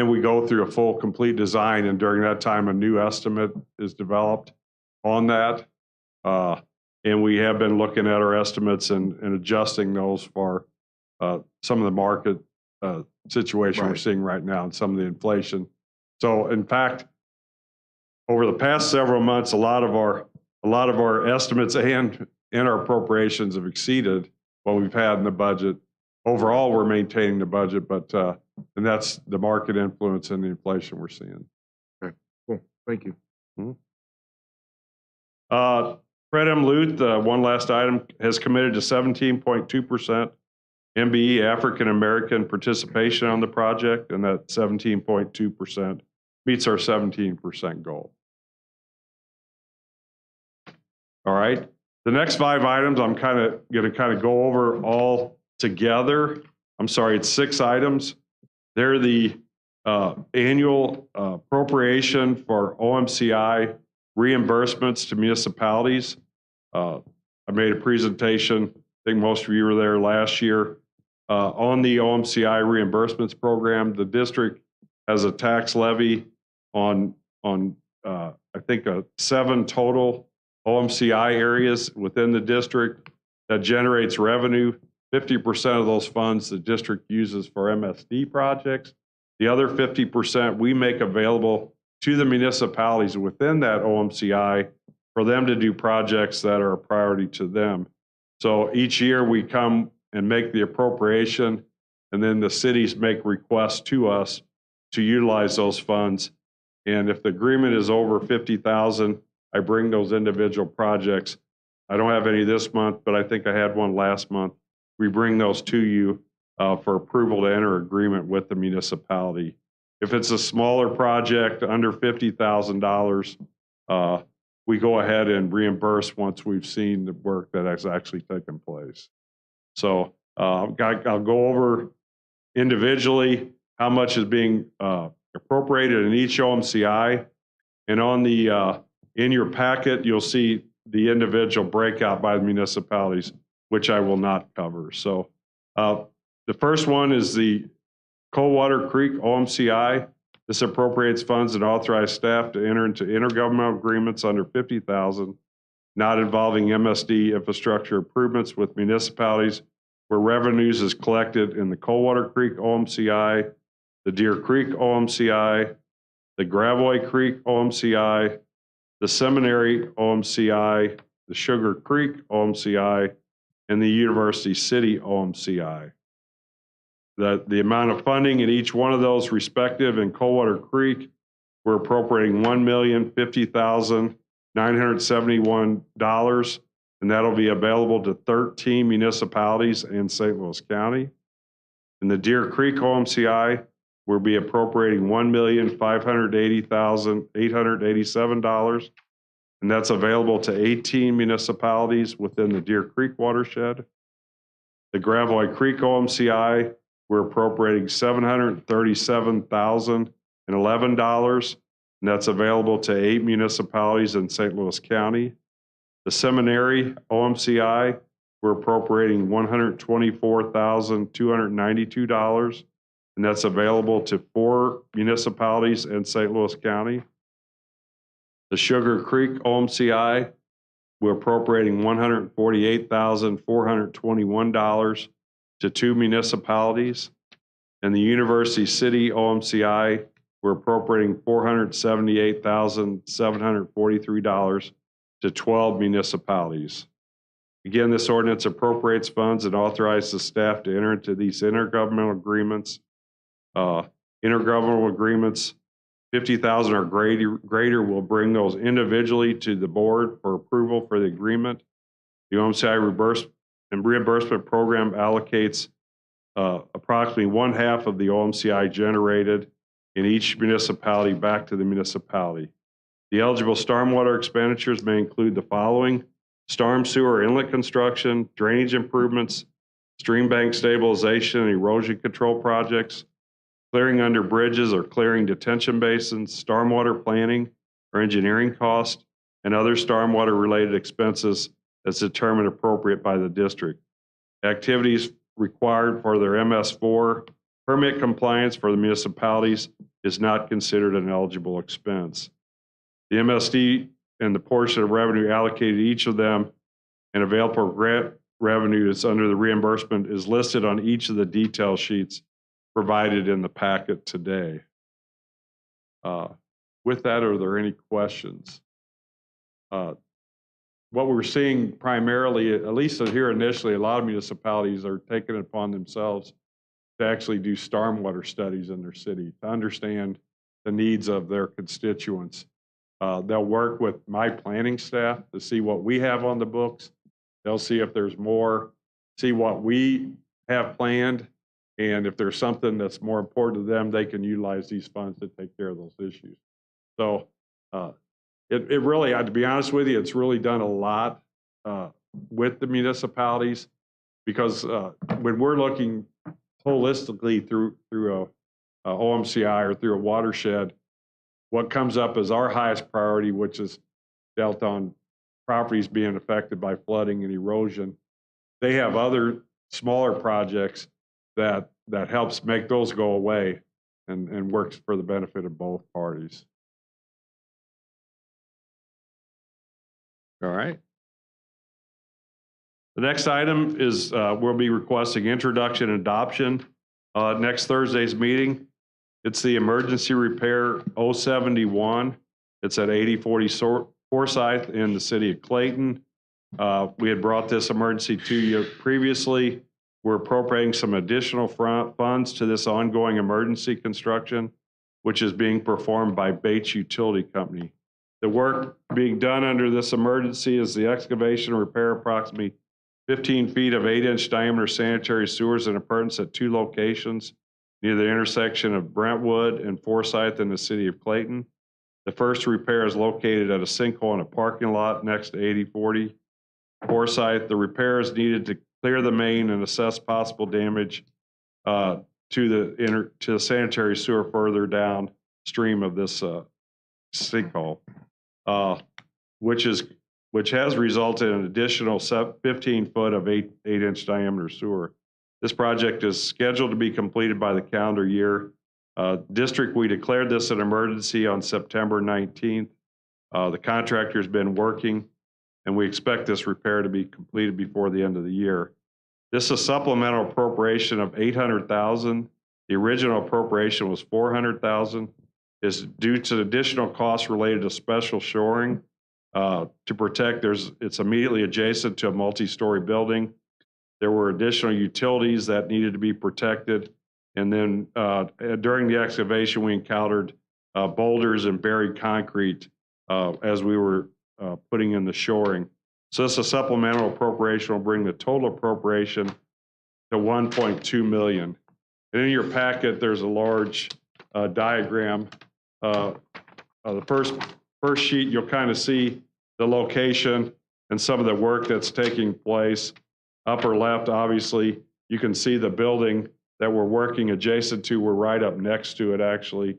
S10: we go through a full complete design, and during that time, a new estimate is developed on that. And we have been looking at our estimates and adjusting those for some of the market situation we're seeing right now and some of the inflation. So in fact, over the past several months, a lot of our estimates and our appropriations have exceeded what we've had in the budget. Overall, we're maintaining the budget, but and that's the market influence and the inflation we're seeing.
S1: Okay, cool. Thank you.
S10: Fred M. Luth, one last item, has committed to 17.2% MBE African American participation on the project, and that 17.2% meets our 17% goal. All right. The next 5 items I'm going to go over all together. I'm sorry, it's 6 items. They're the annual appropriation for OMCI reimbursements to municipalities. I made a presentation, I think most of you were there last year, on the OMCI reimbursements program. The district has a tax levy on I think 7 total OMCI areas within the district that generates revenue. 50% of those funds the district uses for MSD projects. The other 50% we make available to the municipalities within that OMCI for them to do projects that are a priority to them. So each year we come and make the appropriation, and then the cities make requests to us to utilize those funds. And if the agreement is over 50,000, I bring those individual projects. I don't have any this month, but I think I had one last month. We bring those to you for approval to enter agreement with the municipality. If it's a smaller project under $50,000, we go ahead and reimburse once we've seen the work that has actually taken place. So I'll go over individually how much is being appropriated in each OMCI, and on the in your packet you'll see the individual breakout by the municipalities, which I will not cover. So the first one is the Coldwater Creek OMCI. This appropriates funds and authorizes staff to enter into intergovernmental agreements under 50,000, not involving MSD infrastructure improvements with municipalities where revenues is collected in the Coldwater Creek OMCI, the Deer Creek OMCI, the Gravois Creek OMCI, the Seminary OMCI, the Sugar Creek OMCI, and the University City OMCI. The amount of funding in each one of those respective in Coldwater Creek, we're appropriating $1,050,971, and that'll be available to 13 municipalities in St. Louis County. In the Deer Creek OMCI, we'll be appropriating $1,580,887. and that's available to 18 municipalities within the Deer Creek watershed. The Gravois Creek OMCI, we're appropriating $737,011, and that's available to 8 municipalities in St. Louis County. The Seminary OMCI, we're appropriating $124,292, and that's available to 4 municipalities in St. Louis County. The Sugar Creek OMCI, we're appropriating $148,421 to 2 municipalities. And the University City OMCI, we're appropriating $478,743 to 12 municipalities. Again, this ordinance appropriates funds and authorizes staff to enter into these intergovernmental agreements. Intergovernmental agreements, 50,000 or greater will bring those individually to the board for approval for the agreement. The OMCI reimbursement program allocates approximately 1/2 of the OMCI generated in each municipality back to the municipality. The eligible stormwater expenditures may include the following: storm sewer inlet construction, drainage improvements, stream bank stabilization and erosion control projects, clearing under bridges or clearing detention basins, stormwater planning or engineering costs, and other stormwater related expenses as determined appropriate by the district. Activities required for their MS4 permit compliance for the municipalities is not considered an eligible expense. The MSD and the portion of revenue allocated to each of them and available grant revenue that's under the reimbursement is listed on each of the detail sheets provided in the packet today. With that, are there any questions? What we're seeing primarily, at least here initially, a lot of municipalities are taking it upon themselves to actually do stormwater studies in their city to understand the needs of their constituents. They'll work with my planning staff to see what we have on the books. They'll see if there's more, see what we have planned, and if there's something that's more important to them, they can utilize these funds to take care of those issues. So it really, to be honest with you, it's really done a lot with the municipalities, because when we're looking holistically through a OMCI or through a watershed, what comes up as our highest priority, which is dealt on properties being affected by flooding and erosion. They have other smaller projects that helps make those go away and works for the benefit of both parties. All right. The next item is we'll be requesting introduction and adoption next Thursday's meeting. It's the emergency repair 071. It's at 8040 Forsyth in the city of Clayton. We had brought this emergency to you previously. We're appropriating some additional funds to this ongoing emergency construction, which is being performed by Bates Utility Company. The work being done under this emergency is the excavation and repair approximately 15 feet of 8-inch diameter sanitary sewers and appurtenance at 2 locations near the intersection of Brentwood and Forsyth in the city of Clayton. The first repair is located at a sinkhole in a parking lot next to 8040 Forsyth. The repair is needed to clear the main and assess possible damage to the sanitary sewer further downstream of this sinkhole, which has resulted in an additional 15 foot of 8-inch diameter sewer. This project is scheduled to be completed by the calendar year. District, we declared this an emergency on September 19th. The contractor's been working, and we expect this repair to be completed before the end of the year. This is a supplemental appropriation of $800,000. The original appropriation was $400,000. Is due to additional costs related to special shoring to protect. It's immediately adjacent to a multi-story building. There were additional utilities that needed to be protected. And then during the excavation, we encountered boulders and buried concrete as we were putting in the shoring. So this is a supplemental appropriation will bring the total appropriation to $1.2 million. And in your packet, there's a large diagram. The first sheet, you'll kind of see the location and some of the work that's taking place. Upper left, obviously, you can see the building that we're working adjacent to. We're right up next to it, actually.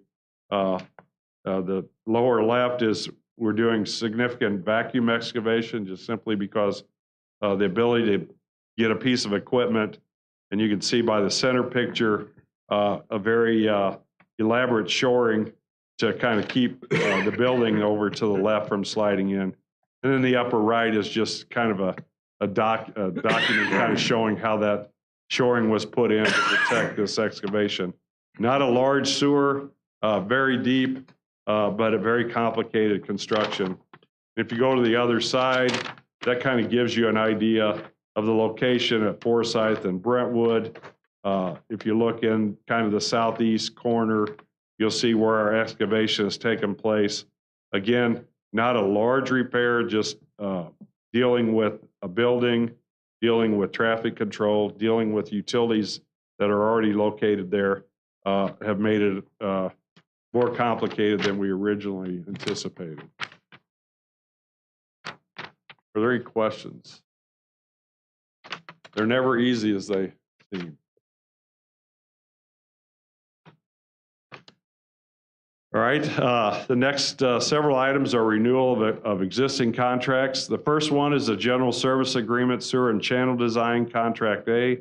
S10: The lower left is we're doing significant vacuum excavation just simply because the ability to get a piece of equipment, and you can see by the center picture a very elaborate shoring to kind of keep the building over to the left from sliding in. And then the upper right is just kind of a document kind of showing how that shoring was put in to protect this excavation. Not a large sewer, very deep, but a very complicated construction. If you go to the other side, that kind of gives you an idea of the location at Forsyth and Brentwood. If you look in kind of the southeast corner, you'll see where our excavation has taken place. Again, not a large repair, just dealing with a building, dealing with traffic control, dealing with utilities that are already located there, have made it more complicated than we originally anticipated. Are there any questions? They're never easy as they seem. All right, the next several items are renewal of existing contracts. The first one is a general service agreement, sewer and channel design, contract A.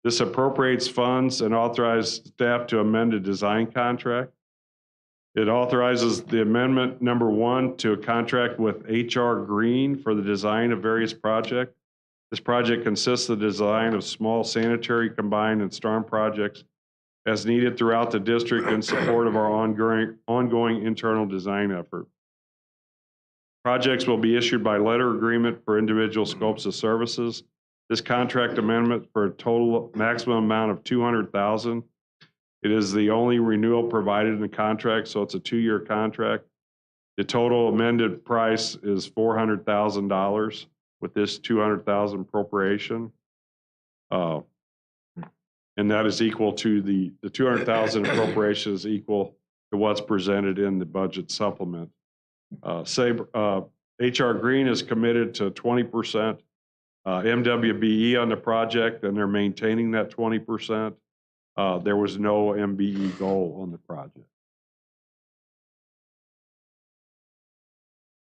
S10: This appropriates funds and authorizes staff to amend a design contract. It authorizes the amendment number 1 to a contract with HR Green for the design of various projects. This project consists of the design of small sanitary, combined, and storm projects as needed throughout the district in support of our ongoing internal design effort. Projects will be issued by letter agreement for individual scopes of services. This contract amendment for a total maximum amount of $200,000. It is the only renewal provided in the contract, so it's a 2-year contract. The total amended price is $400,000 with this $200,000 appropriation. And that is equal to the $200,000 appropriation is equal to what's presented in the budget supplement. HR Green is committed to 20% MWBE on the project, and they're maintaining that 20%. There was no MBE goal on the project.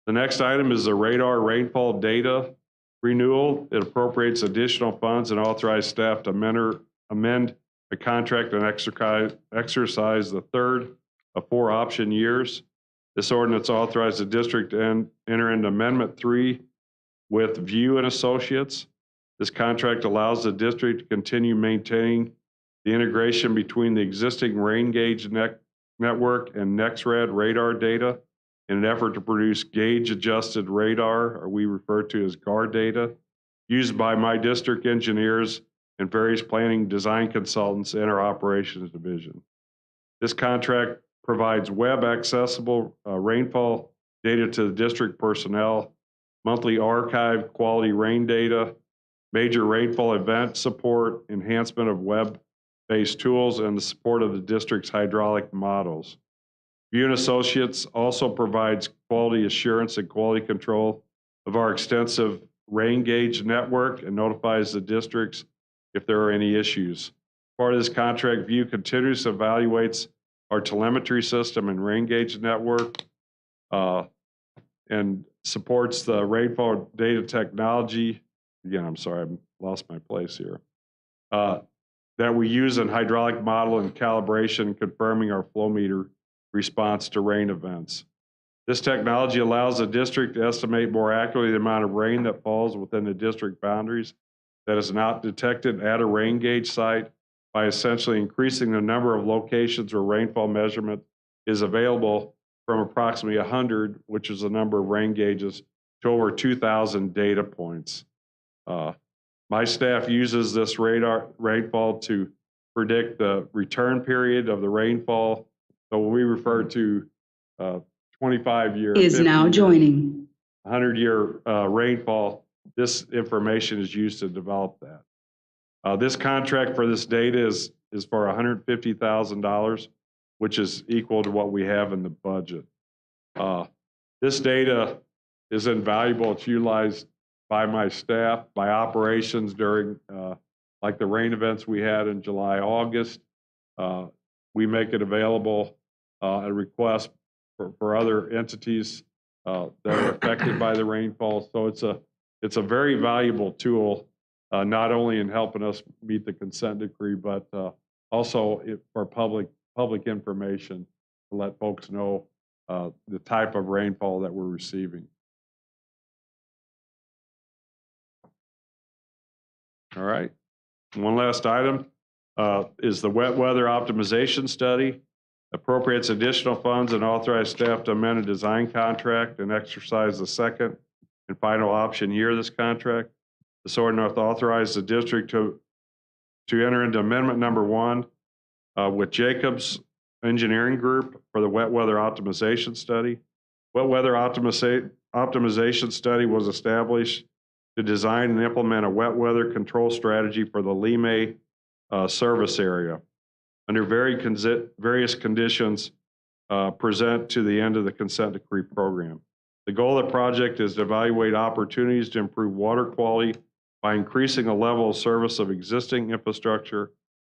S10: The next item is the radar rainfall data renewal. It appropriates additional funds and authorizes staff to amend the contract and exercise the third of 4 option years. This ordinance authorized the district to enter into Amendment 3 with View and Associates. This contract allows the district to continue maintaining the integration between the existing rain gauge network and NexRad radar data in an effort to produce gauge-adjusted radar, or we refer to as GAR data, used by my district engineers and various planning design consultants in our operations division. This contract provides web accessible rainfall data to the district personnel, monthly archive quality rain data, major rainfall event support, enhancement of web-based tools, and the support of the district's hydraulic models. View and Associates also provides quality assurance and quality control of our extensive rain gauge network and notifies the districts if there are any issues. Part of this contract, View continuously evaluates our telemetry system and rain gauge network and supports the rainfall data technology. Again, I'm sorry, I lost my place here. That we use in hydraulic model and calibration, confirming our flow meter response to rain events. This technology allows the district to estimate more accurately the amount of rain that falls within the district boundaries that is not detected at a rain gauge site by essentially increasing the number of locations where rainfall measurement is available from approximately 100, which is the number of rain gauges, to over 2,000 data points. My staff uses this rainfall to predict the return period of the rainfall. So when we refer to 25-year,
S11: is now joining
S10: 100-year rainfall, this information is used to develop that. This contract for this data is for $150,000, which is equal to what we have in the budget. This data is invaluable. It's utilized by my staff, by operations during like the rain events we had in July, August. We make it available at request for other entities that are affected by the rainfall. So it's a very valuable tool, not only in helping us meet the consent decree, but also for public information to let folks know the type of rainfall that we're receiving. All right. One last item is the wet weather optimization study. Appropriates additional funds and authorize staff to amend a design contract and exercise the second and final option year of this contract. This ordinance authorizes the district to enter into amendment number 1 with Jacobs Engineering Group for the wet weather optimization study. Wet weather optimization study was established to design and implement a wet weather control strategy for the Lime service area under various conditions present to the end of the consent decree program. The goal of the project is to evaluate opportunities to improve water quality by increasing the level of service of existing infrastructure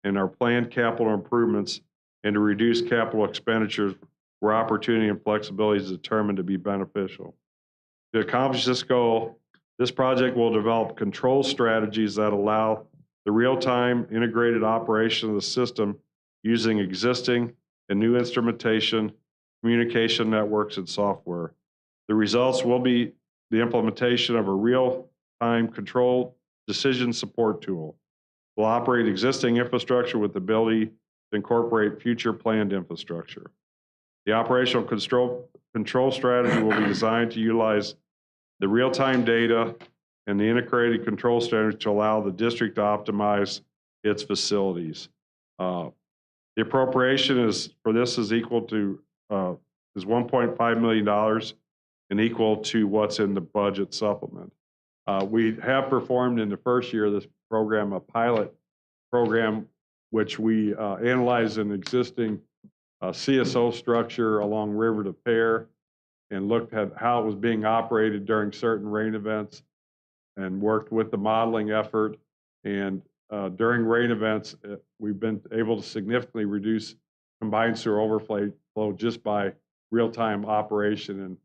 S10: and our planned capital improvements, and to reduce capital expenditures where opportunity and flexibility is determined to be beneficial. To accomplish this goal, this project will develop control strategies that allow the real-time integrated operation of the system using existing and new instrumentation, communication networks, and software. The results will be the implementation of a real-time control decision support tool. Will operate existing infrastructure with the ability to incorporate future planned infrastructure. The operational control strategy will be designed to utilize the real-time data and the integrated control strategy to allow the district to optimize its facilities. The appropriation for this is equal to is $1.5 million and equal to what's in the budget supplement. We have performed in the first year of this program a pilot program which we analyzed an existing CSO structure along River to Pear and looked at how it was being operated during certain rain events and worked with the modeling effort. And during rain events, we've been able to significantly reduce combined sewer overflow just by real-time operation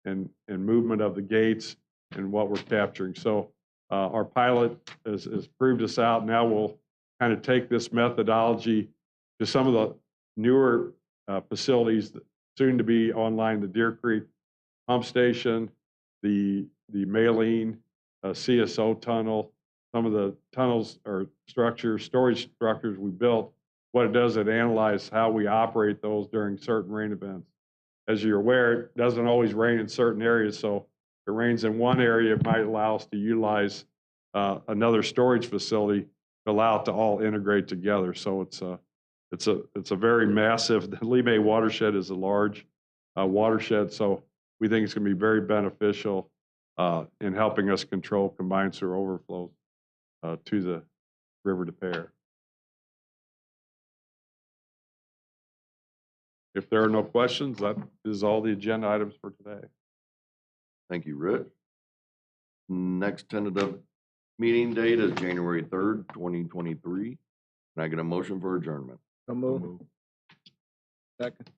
S10: and movement of the gates and what we're capturing. So our pilot has proved us out. Now we'll kind of take this methodology to some of the newer facilities that soon to be online, the Deer Creek pump station, the Maline CSO tunnel, some of the tunnels or storage structures we built. What it does, it analyzes how we operate those during certain rain events. As you're aware, it doesn't always rain in certain areas, so if it rains in one area, it might allow us to utilize another storage facility to allow it to all integrate together. So it's a very massive. The Lime watershed is a large watershed, so we think it's going to be very beneficial in helping us control combined sewer overflows to the River to Pear. If there are no questions, that is all the agenda items for today.
S9: Thank you, Rich. Next tentative meeting date is January 3rd, 2023. Can I get a motion for adjournment?
S2: So move. Second.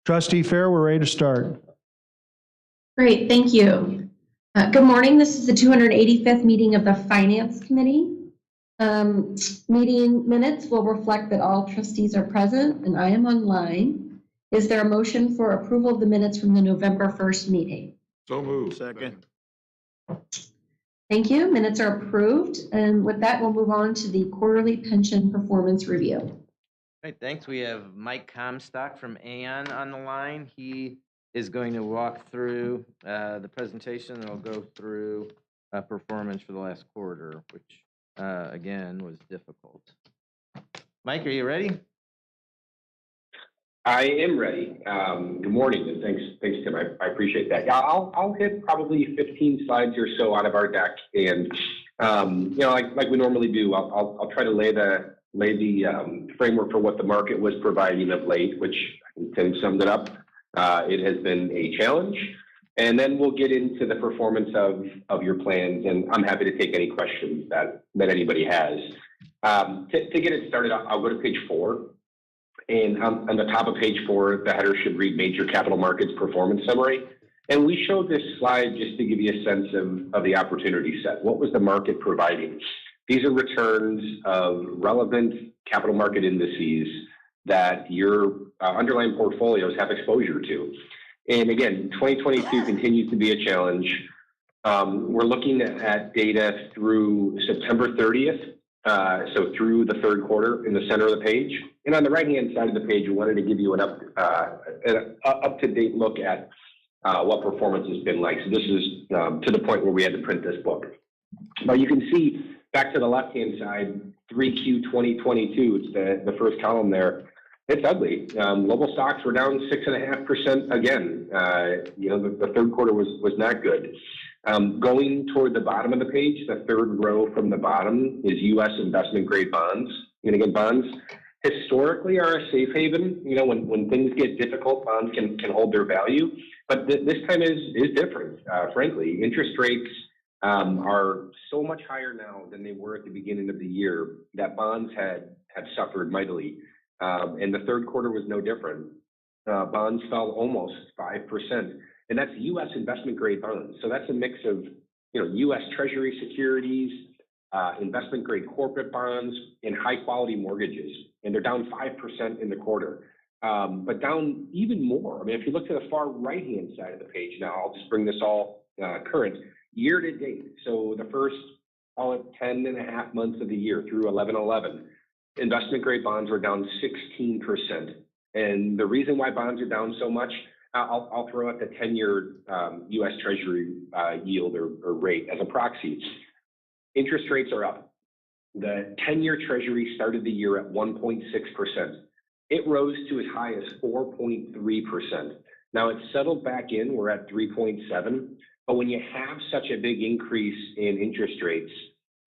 S4: Trustee Fair, we're ready to start.
S11: Great, thank you. Good morning. This is the 285th meeting of the Finance Committee. Meeting minutes will reflect that all trustees are present and I am online. Is there a motion for approval of the minutes from the November 1st meeting?
S1: So moved.
S2: Second.
S11: Thank you. Minutes are approved. And with that, we'll move on to the quarterly pension performance review.
S3: All right, thanks. We have Mike Comstock from Aon on the line. He is going to walk through the presentation, and we'll go through performance for the last quarter, which again was difficult. Mike, are you ready?
S12: I am ready. Good morning, and thanks, Tim. I appreciate that. Yeah, I'll hit probably 15 slides or so out of our deck, and like we normally do, I'll try to lay the framework for what the market was providing of late, which Tim summed it up. It has been a challenge, and then we'll get into the performance of your plans, and I'm happy to take any questions that anybody has. To get it started, I'll go to page 4. And on the top of page 4, the header should read Major Capital Markets Performance Summary. And we showed this slide just to give you a sense of the opportunity set. What was the market providing? These are returns of relevant capital market indices that your underlying portfolios have exposure to. And again, 2022 continues to be a challenge. We're looking at data through September 30th. So through the third quarter in the center of the page. And on the right-hand side of the page, we wanted to give you an up-to-date look at what performance has been like. So this is to the point where we had to print this book. But you can see back to the left-hand side, 3Q 2022, it's the first column there. It's ugly. Global stocks were down 6.5% again. The third quarter was not good. Going toward the bottom of the page, the third row from the bottom is U.S. investment grade bonds. And again, bonds historically are a safe haven. When things get difficult, bonds can hold their value. But this time is different, frankly. Interest rates are so much higher now than they were at the beginning of the year that bonds had suffered mightily. And the third quarter was no different. Bonds fell almost 5%. And that's U.S. investment grade bonds. So that's a mix of, U.S. Treasury securities, investment grade corporate bonds, and high quality mortgages. And they're down 5% in the quarter, but down even more. I mean, if you look to the far right-hand side of the page now, I'll just bring this all current year to date. So the first, call it 10 and a half months of the year through 11/11, investment grade bonds were down 16%. And the reason why bonds are down so much, I'll throw out the 10-year U.S. Treasury yield or rate as a proxy. Interest rates are up. The 10-year Treasury started the year at 1.6%. It rose to as high as 4.3%. Now it's settled back in. We're at 3.7. But when you have such a big increase in interest rates,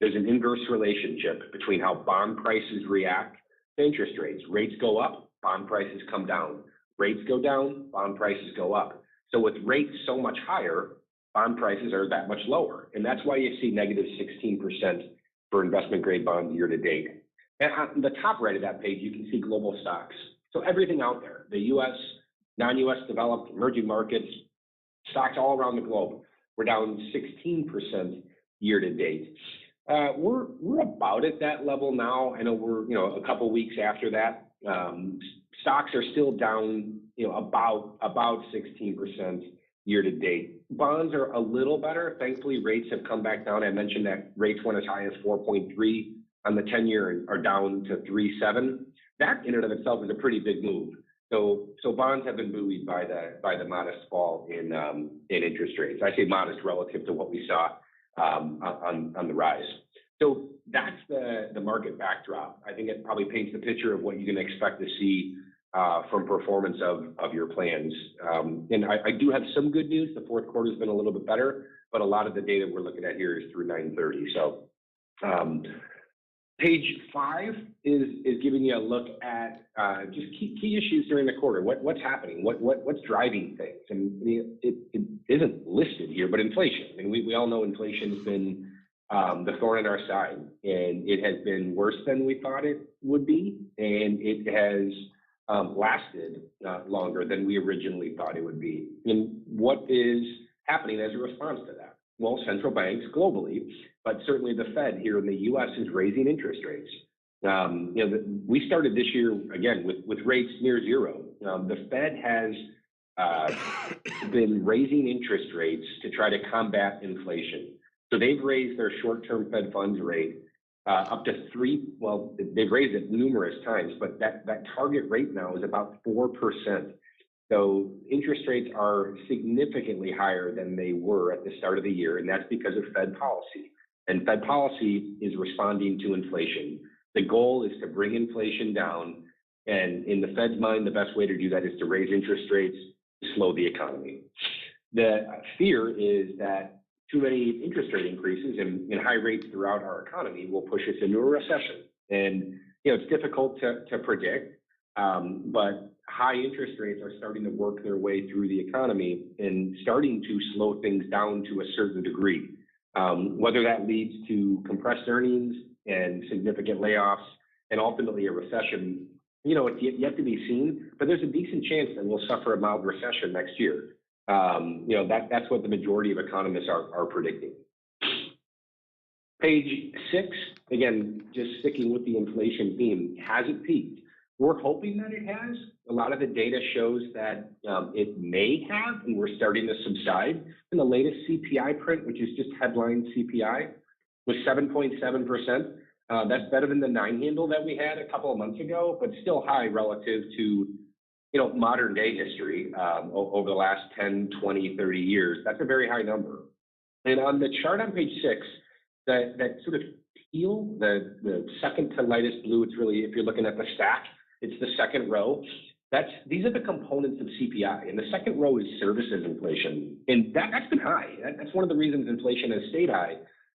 S12: there's an inverse relationship between how bond prices react to interest rates. Rates go up, bond prices come down. Rates go down, bond prices go up. So with rates so much higher, bond prices are that much lower. And that's why you see negative 16% for investment grade bonds year to date. And on the top right of that page, you can see global stocks. So everything out there, the U.S., non-U.S. developed, emerging markets, stocks all around the globe, we're down 16% year to date. We're about at that level now. I know we're a couple weeks after that. Stocks are still down about 16% year to date. Bonds are a little better. Thankfully, rates have come back down. I mentioned that rates went as high as 4.3 on the 10-year and are down to 3.7. That in and of itself is a pretty big move. So bonds have been buoyed by the modest fall in interest rates. I say modest relative to what we saw on the rise. So that's the market backdrop. I think it probably paints the picture of what you can expect to see from performance of your plans. And I do have some good news. The fourth quarter has been a little bit better, but a lot of the data we're looking at here is through 9/30. So page 5 is giving you a look at just key issues during the quarter. What's happening? What's driving things? And it isn't listed here, but inflation. I mean, we all know inflation has been the thorn in our side, and it has been worse than we thought it would be, and it has lasted longer than we originally thought it would be. And what is happening as a response to that? Well, central banks globally, but certainly the Fed here in the U.S. is raising interest rates. We started this year, again, with rates near zero. The Fed has been raising interest rates to try to combat inflation. So they've raised their short-term Fed funds rate up to they've raised it numerous times, but that target rate now is about 4%. So interest rates are significantly higher than they were at the start of the year, and that's because of Fed policy. And Fed policy is responding to inflation. The goal is to bring inflation down, and in the Fed's mind, the best way to do that is to raise interest rates to slow the economy. The fear is that too many interest rate increases and high rates throughout our economy will push us into a recession. And it's difficult to predict, but high interest rates are starting to work their way through the economy and starting to slow things down to a certain degree. Whether that leads to compressed earnings and significant layoffs and ultimately a recession, it's yet to be seen, but there's a decent chance that we'll suffer a mild recession next year. That's what the majority of economists are predicting. Page 6, again, just sticking with the inflation theme, has it peaked? We're hoping that it has. A lot of the data shows that it may have, and we're starting to subside. In the latest CPI print, which is just headline CPI, was 7.7%. That's better than the 9 handle that we had a couple of months ago, but still high relative to modern day history over the last 10, 20, 30 years. That's a very high number. And on the chart on page 6, that sort of teal, the second to lightest blue, it's really, if you're looking at the stack, it's the second row. These are the components of CPI. And the second row is services inflation. And that's been high. That's one of the reasons inflation has stayed high.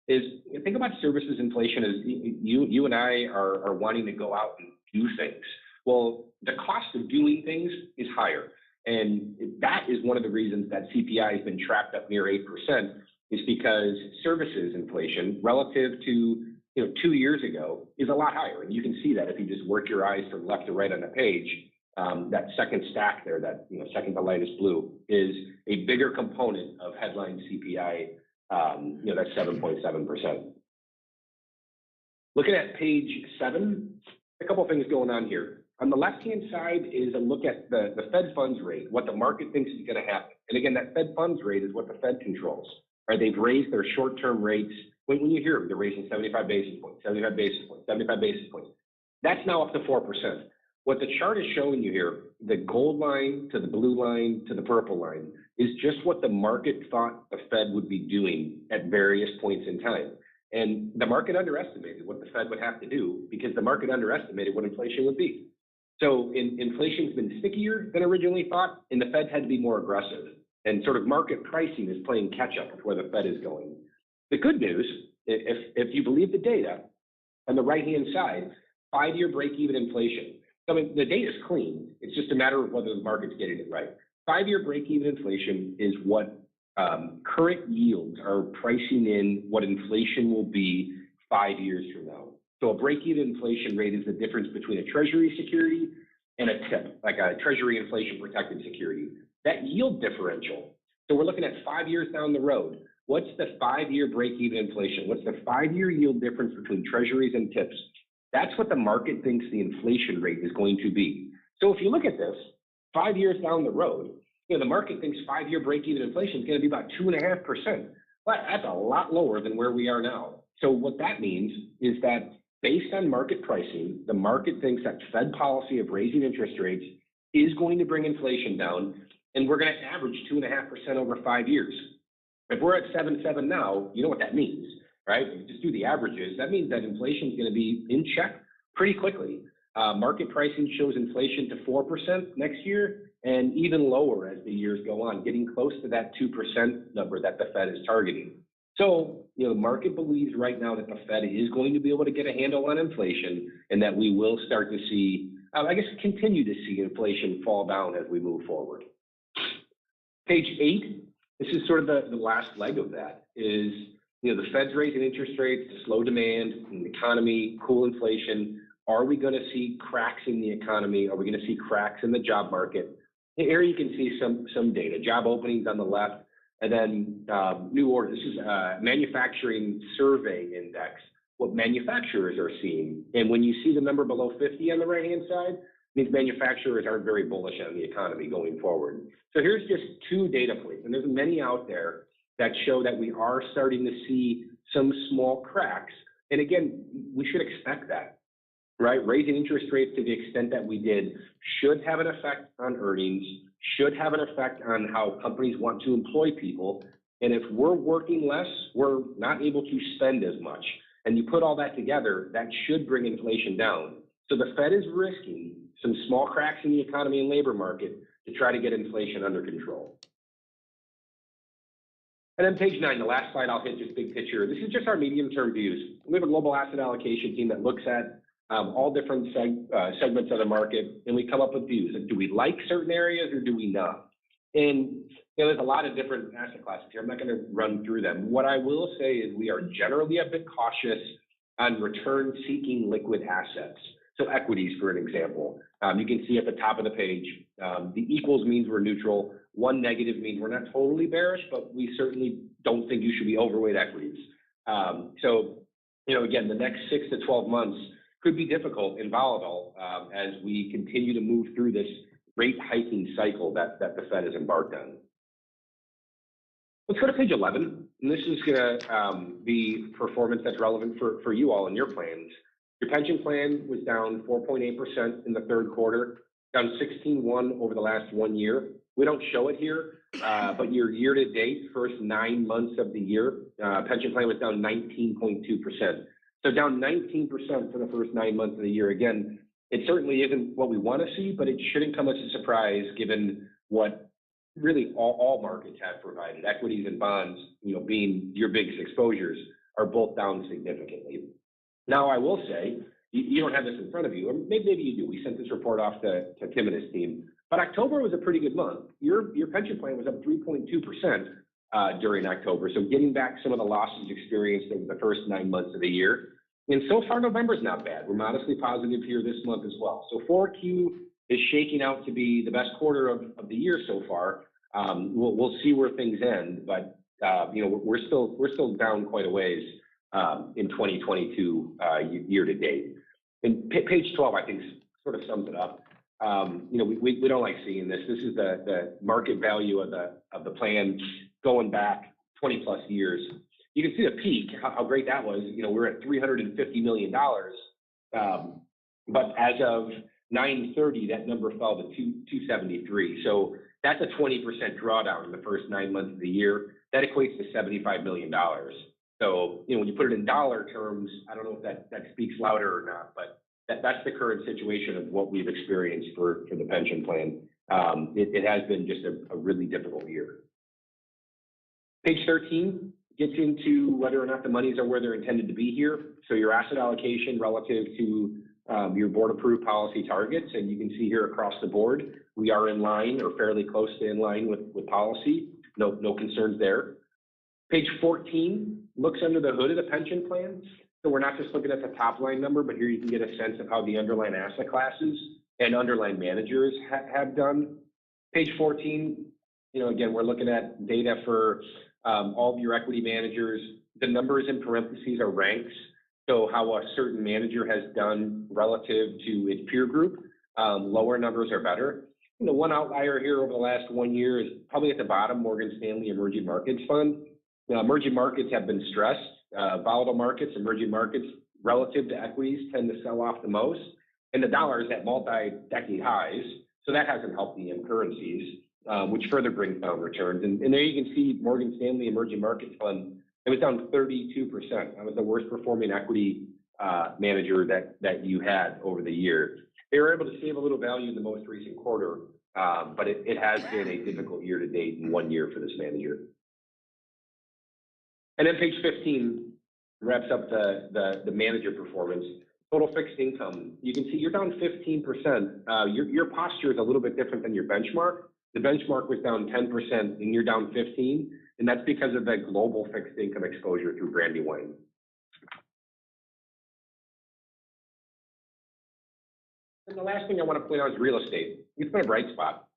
S12: Is think about services inflation as you and I are wanting to go out and do things. Well, the cost of doing things is higher. And that is one of the reasons that CPI has been trapped up near 8%, is because services inflation relative to 2 years ago is a lot higher. And you can see that if you just work your eyes from left to right on the page. That second stack there, that second to lightest blue, is a bigger component of headline CPI. That's 7.7%. Looking at page 7, a couple of things going on here. On the left-hand side is a look at the Fed funds rate, what the market thinks is going to happen. And again, that Fed funds rate is what the Fed controls. Right? They've raised their short-term rates. When you hear them, they're raising 75 basis points, 75 basis points, 75 basis points. That's now up to 4%. What the chart is showing you here, the gold line to the blue line to the purple line, is just what the market thought the Fed would be doing at various points in time. And the market underestimated what the Fed would have to do because the market underestimated what inflation would be. So inflation's been stickier than originally thought, and the Fed had to be more aggressive. And sort of market pricing is playing catch up with where the Fed is going. The good news, if you believe the data, on the right-hand side, 5-year break-even inflation. I mean, the data is clean. It's just a matter of whether the market's getting it right. 5-year break-even inflation is what current yields are pricing in what inflation will be 5 years from now. So a break-even inflation rate is the difference between a treasury security and a TIP, like a treasury inflation protected security. That yield differential. So we're looking at 5 years down the road. What's the 5-year break-even inflation? What's the 5-year yield difference between treasuries and TIPS? That's what the market thinks the inflation rate is going to be. So if you look at this, 5 years down the road, the market thinks 5-year break-even inflation is going to be about 2.5%. But that's a lot lower than where we are now. So what that means is that based on market pricing, the market thinks that Fed policy of raising interest rates is going to bring inflation down, and we're going to average 2.5% over 5 years. If we're at 7.7 now, you know what that means, right? If you just do the averages, that means that inflation is going to be in check pretty quickly. Market pricing shows inflation to 4% next year and even lower as the years go on, getting close to that 2% number that the Fed is targeting. So, the market believes right now that the Fed is going to be able to get a handle on inflation and that we will start to see, continue to see inflation fall down as we move forward. Page 8, this is sort of the last leg of that, is the Fed's raising interest rates to slow demand in the economy, cool inflation. Are we going to see cracks in the economy? Are we going to see cracks in the job market? Here you can see some data, job openings on the left, and then new orders. This is a manufacturing survey index, what manufacturers are seeing. And when you see the number below 50 on the right-hand side, means manufacturers aren't very bullish on the economy going forward. So here's just 2 data points, and there's many out there that show that we are starting to see some small cracks. And again, we should expect that, right? Raising interest rates to the extent that we did should have an effect on earnings, should have an effect on how companies want to employ people. And if we're working less, we're not able to spend as much. And you put all that together, that should bring inflation down. So the Fed is risking some small cracks in the economy and labor market to try to get inflation under control. And then page 9, the last slide I'll hit, just big picture. This is just our medium-term views. We have a global asset allocation team that looks at all different segments of the market, and we come up with views. Do we like certain areas or do we not? And there's a lot of different asset classes here. I'm not going to run through them. What I will say is we are generally a bit cautious on return-seeking liquid assets. So equities, for an example. You can see at the top of the page, the equals means we're neutral. 1 negative means we're not totally bearish, but we certainly don't think you should be overweight equities. So, again, the next 6 to 12 months could be difficult and volatile as we continue to move through this rate hiking cycle that the Fed has embarked on. Let's go to page 11, and this is going to be performance that's relevant for you all in your plans. Your pension plan was down 4.8% in the third quarter, down 16.1% over the last 1 year. We don't show it here, but your year-to-date, first 9 months of the year, pension plan was down 19.2%. So down 19% for the first 9 months of the year. Again, it certainly isn't what we want to see, but it shouldn't come as a surprise given what really all markets have provided. Equities and bonds, being your biggest exposures, are both down significantly. Now, I will say, you don't have this in front of you, or maybe you do. We sent this report off to Tim and his team. But October was a pretty good month. Your pension plan was up 3.2% during October. So getting back some of the losses experienced over the first 9 months of the year. And so far, November's not bad. We're modestly positive here this month as well. So 4Q is shaking out to be the best quarter of the year so far. We'll see where things end, but we're still down quite a ways in 2022 year to date. And page 12, I think, sort of sums it up. We don't like seeing this. This is the market value of the plan going back 20 plus years. You can see the peak, how great that was. We're at $350 million. But as of 9/30, that number fell to 273. So that's a 20% drawdown in the first 9 months of the year. That equates to $75 million. So, when you put it in dollar terms, I don't know if that speaks louder or not, but that's the current situation of what we've experienced for the pension plan. It has been just a really difficult year. Page 13 gets into whether or not the monies are where they're intended to be here. So your asset allocation relative to your board-approved policy targets, and you can see here across the board, we are in line or fairly close to in line with policy. No concerns there. Page 14 looks under the hood of the pension plan. So we're not just looking at the top line number, but here you can get a sense of how the underlying asset classes and underlying managers have done. Page 14, again, we're looking at data for all of your equity managers. The numbers in parentheses are ranks. So how a certain manager has done relative to its peer group. Lower numbers are better. One outlier here over the last 1 year is probably at the bottom, Morgan Stanley Emerging Markets Fund. Emerging markets have been stressed. Volatile markets, emerging markets, relative to equities, tend to sell off the most. And the dollar is at multi-decade highs, so that hasn't helped the EM currencies, which further brings down returns. And there you can see Morgan Stanley Emerging Markets Fund, it was down 32%. That was the worst performing equity manager that you had over the year. They were able to save a little value in the most recent quarter, but it has been a difficult year to date in 1 year for this manager. And then page 15 wraps up the manager performance. Total fixed income, you can see you're down 15%. Your posture is a little bit different than your benchmark. The benchmark was down 10% and you're down 15%, and that's because of that global fixed income exposure through Brandywine. And the last thing I want to point out is real estate. It's been a bright spot.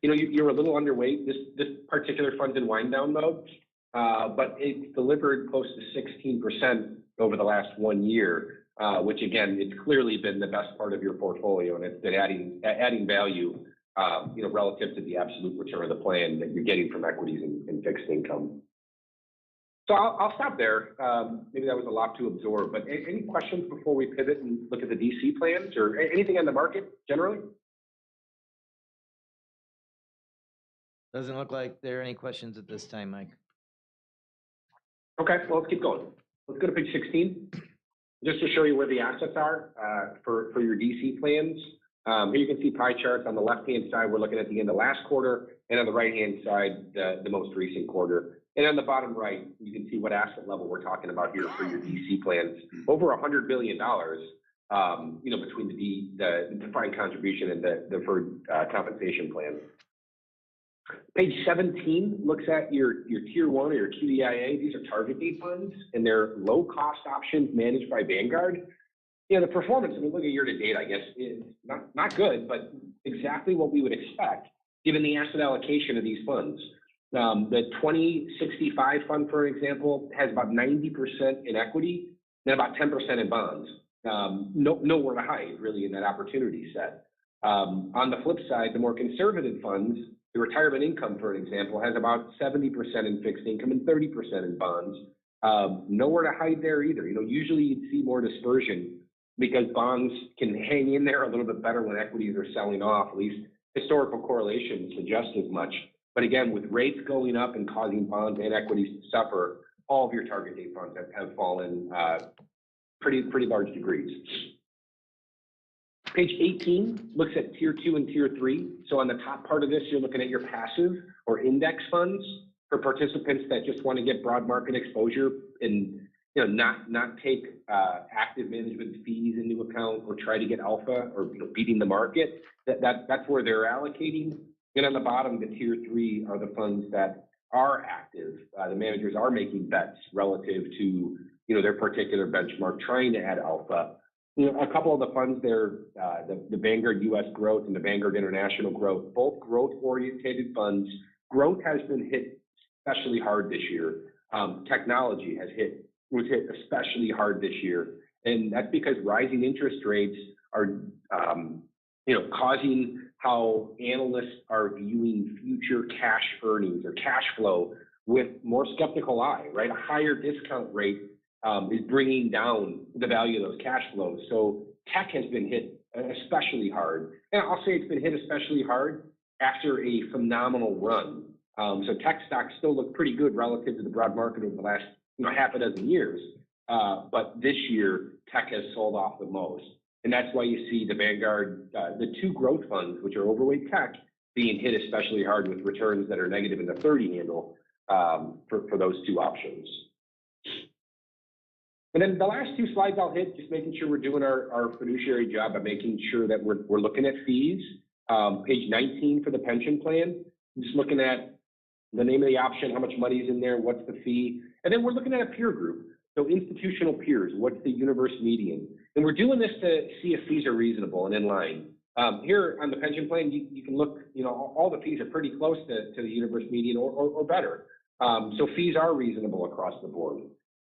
S12: You're a little underweight. This particular fund's in wind down mode, but it's delivered close to 16% over the last 1 year, which again, it's clearly been the best part of your portfolio, and it's been adding value, relative to the absolute return of the plan that you're getting from equities and fixed income. So I'll stop there. Maybe that was a lot to absorb, but any questions before we pivot and look at the DC plans or anything on the market generally?
S3: Doesn't look like there are any questions at this time, Mike.
S12: Okay, well, let's keep going. Let's go to page 16, just to show you where the assets are for your DC plans. Here you can see pie charts. On the left-hand side, we're looking at the end of last quarter, and on the right-hand side, the most recent quarter. And on the bottom right, you can see what asset level we're talking about here for your DC plans. Over $100 billion, between the defined contribution and the deferred compensation plan. Page 17 looks at your tier 1 or your QDIA. These are target date funds, and they're low-cost options managed by Vanguard. The performance, I mean, look at year to date, I guess, is not good, but exactly what we would expect given the asset allocation of these funds. The 2065 fund, for example, has about 90% in equity and about 10% in bonds. Nowhere to hide, really, in that opportunity set. On the flip side, the more conservative funds, the retirement income, for example, has about 70% in fixed income and 30% in bonds. Nowhere to hide there either. Usually you'd see more dispersion because bonds can hang in there a little bit better when equities are selling off. At least historical correlations suggest as much. But again, with rates going up and causing bonds and equities to suffer, all of your target date funds have fallen pretty large degrees. Page 18 looks at tier 2 and tier 3. So on the top part of this, you're looking at your passive or index funds for participants that just want to get broad market exposure and not take active management fees into account or try to get alpha or beating the market. That's where they're allocating. And on the bottom, the tier 3 are the funds that are active. The managers are making bets relative to their particular benchmark, trying to add alpha. A couple of the funds there, the Vanguard US Growth and the Vanguard International Growth, both growth-oriented funds. Growth has been hit especially hard this year. Technology was hit especially hard this year, and that's because rising interest rates are, causing how analysts are viewing future cash earnings or cash flow with more skeptical eye. Right, a higher discount rate is bringing down the value of those cash flows. So tech has been hit especially hard. And I'll say it's been hit especially hard after a phenomenal run. So tech stocks still look pretty good relative to the broad market over the last half a dozen years. But this year, tech has sold off the most. And that's why you see the Vanguard, the 2 growth funds, which are overweight tech, being hit especially hard with returns that are negative in the 30 handle for those 2 options. And then the last 2 slides I'll hit, just making sure we're doing our fiduciary job by making sure that we're looking at fees. Page 19 for the pension plan, just looking at the name of the option, how much money is in there, what's the fee. And then we're looking at a peer group. So institutional peers, what's the universe median? And we're doing this to see if fees are reasonable and in line. Here on the pension plan, you can look, all the fees are pretty close to the universe median or better. So fees are reasonable across the board.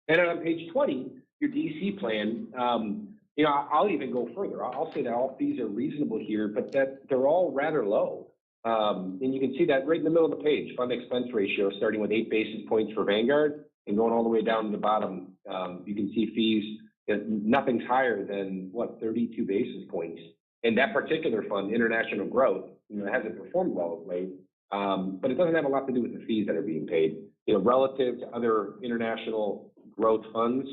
S12: And then on page 20, your DC plan, I'll even go further. I'll say that all fees are reasonable here, but that they're all rather low. And you can see that right in the middle of the page, fund expense ratio, starting with 8 basis points for Vanguard and going all the way down to the bottom. You can see fees, nothing's higher than 32 basis points. And that particular fund, International Growth, hasn't performed well of late, but it doesn't have a lot to do with the fees that are being paid. Relative to other international growth funds,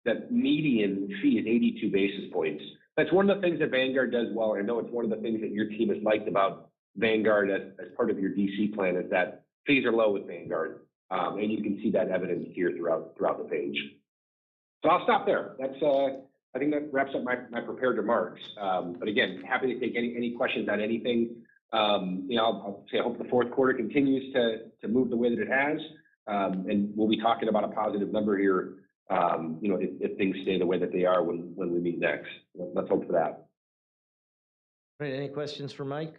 S12: that median fee is 82 basis points. That's one of the things that Vanguard does well. I know it's one of the things that your team has liked about Vanguard as part of your DC plan is that fees are low with Vanguard. And you can see that evidence here throughout the page. So I'll stop there. I think that wraps up my prepared remarks. But again, happy to take any questions on anything. I'll say I hope the fourth quarter continues to move the way that it has. And we'll be talking about a positive number here, if things stay the way that they are when we meet next. Let's hope for that.
S3: Right, any questions for Mike?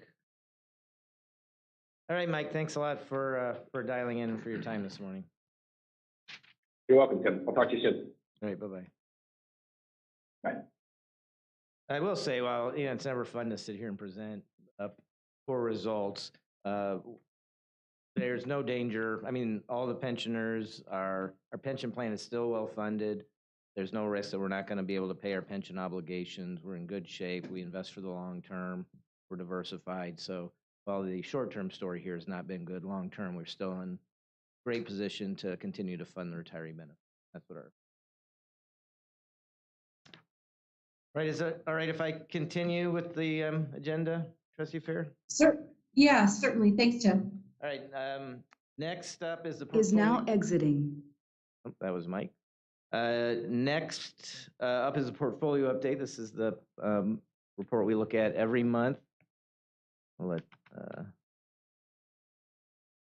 S3: All right, Mike, thanks a lot for dialing in and for your time this morning.
S12: You're welcome, Tim. I'll talk to you soon.
S3: All right, bye-bye.
S12: Bye.
S3: I will say, while, it's never fun to sit here and present poor results, there's no danger. I mean, all the pensioners, our pension plan is still well-funded. There's no risk that we're not going to be able to pay our pension obligations. We're in good shape. We invest for the long term. We're diversified. So while the short-term story here has not been good, long-term, we're still in great position to continue to fund the retiree benefit. That's what our. Right, is it all right if I continue with the agenda, Trustee Fair?
S11: Yeah, certainly. Thanks, Tim.
S3: All right, next up is the portfolio.
S13: Is now exiting.
S3: Oh, that was Mike. Next up is a portfolio update. This is the report we look at every month. I'll let,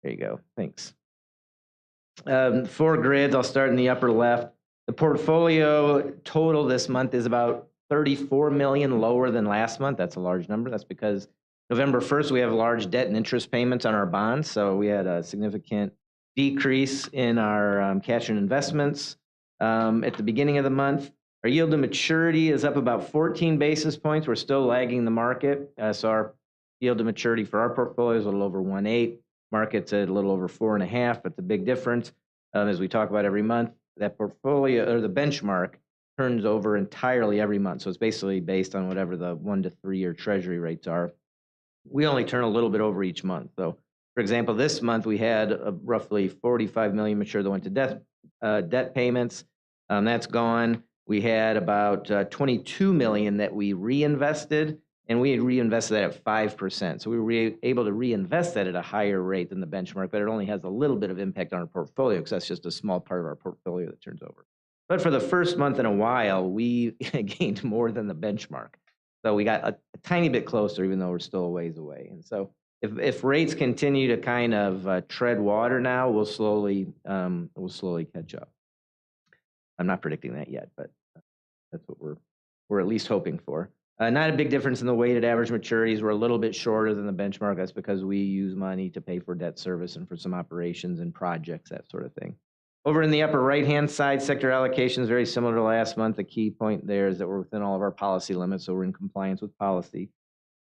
S3: there you go, thanks. 4 grids, I'll start in the upper left. The portfolio total this month is about 34 million lower than last month. That's a large number. That's because November 1st, we have large debt and interest payments on our bonds. So we had a significant decrease in our cash and investments. At the beginning of the month, our yield to maturity is up about 14 basis points. We're still lagging the market. So our yield to maturity for our portfolio is a little over 1.8. Market's at a little over 4.5. That's a big difference. As we talk about every month, that portfolio or the benchmark turns over entirely every month. So it's basically based on whatever the 1 to 3 year treasury rates are. We only turn a little bit over each month. So for example, this month we had roughly 45 million mature that went to debt payments. That's gone. We had about 22 million that we reinvested, and we had reinvested that at 5%. So we were able to reinvest that at a higher rate than the benchmark, but it only has a little bit of impact on our portfolio because that's just a small part of our portfolio that turns over. But for the first month in a while, we gained more than the benchmark. So we got a tiny bit closer, even though we're still a ways away. And so if rates continue to kind of tread water now, we'll slowly catch up. I'm not predicting that yet, but that's what we're at least hoping for. Not a big difference in the weighted average maturities. We're a little bit shorter than the benchmark. That's because we use money to pay for debt service and for some operations and projects, that sort of thing. Over in the upper right-hand side, sector allocation is very similar to last month. The key point there is that we're within all of our policy limits, so we're in compliance with policy.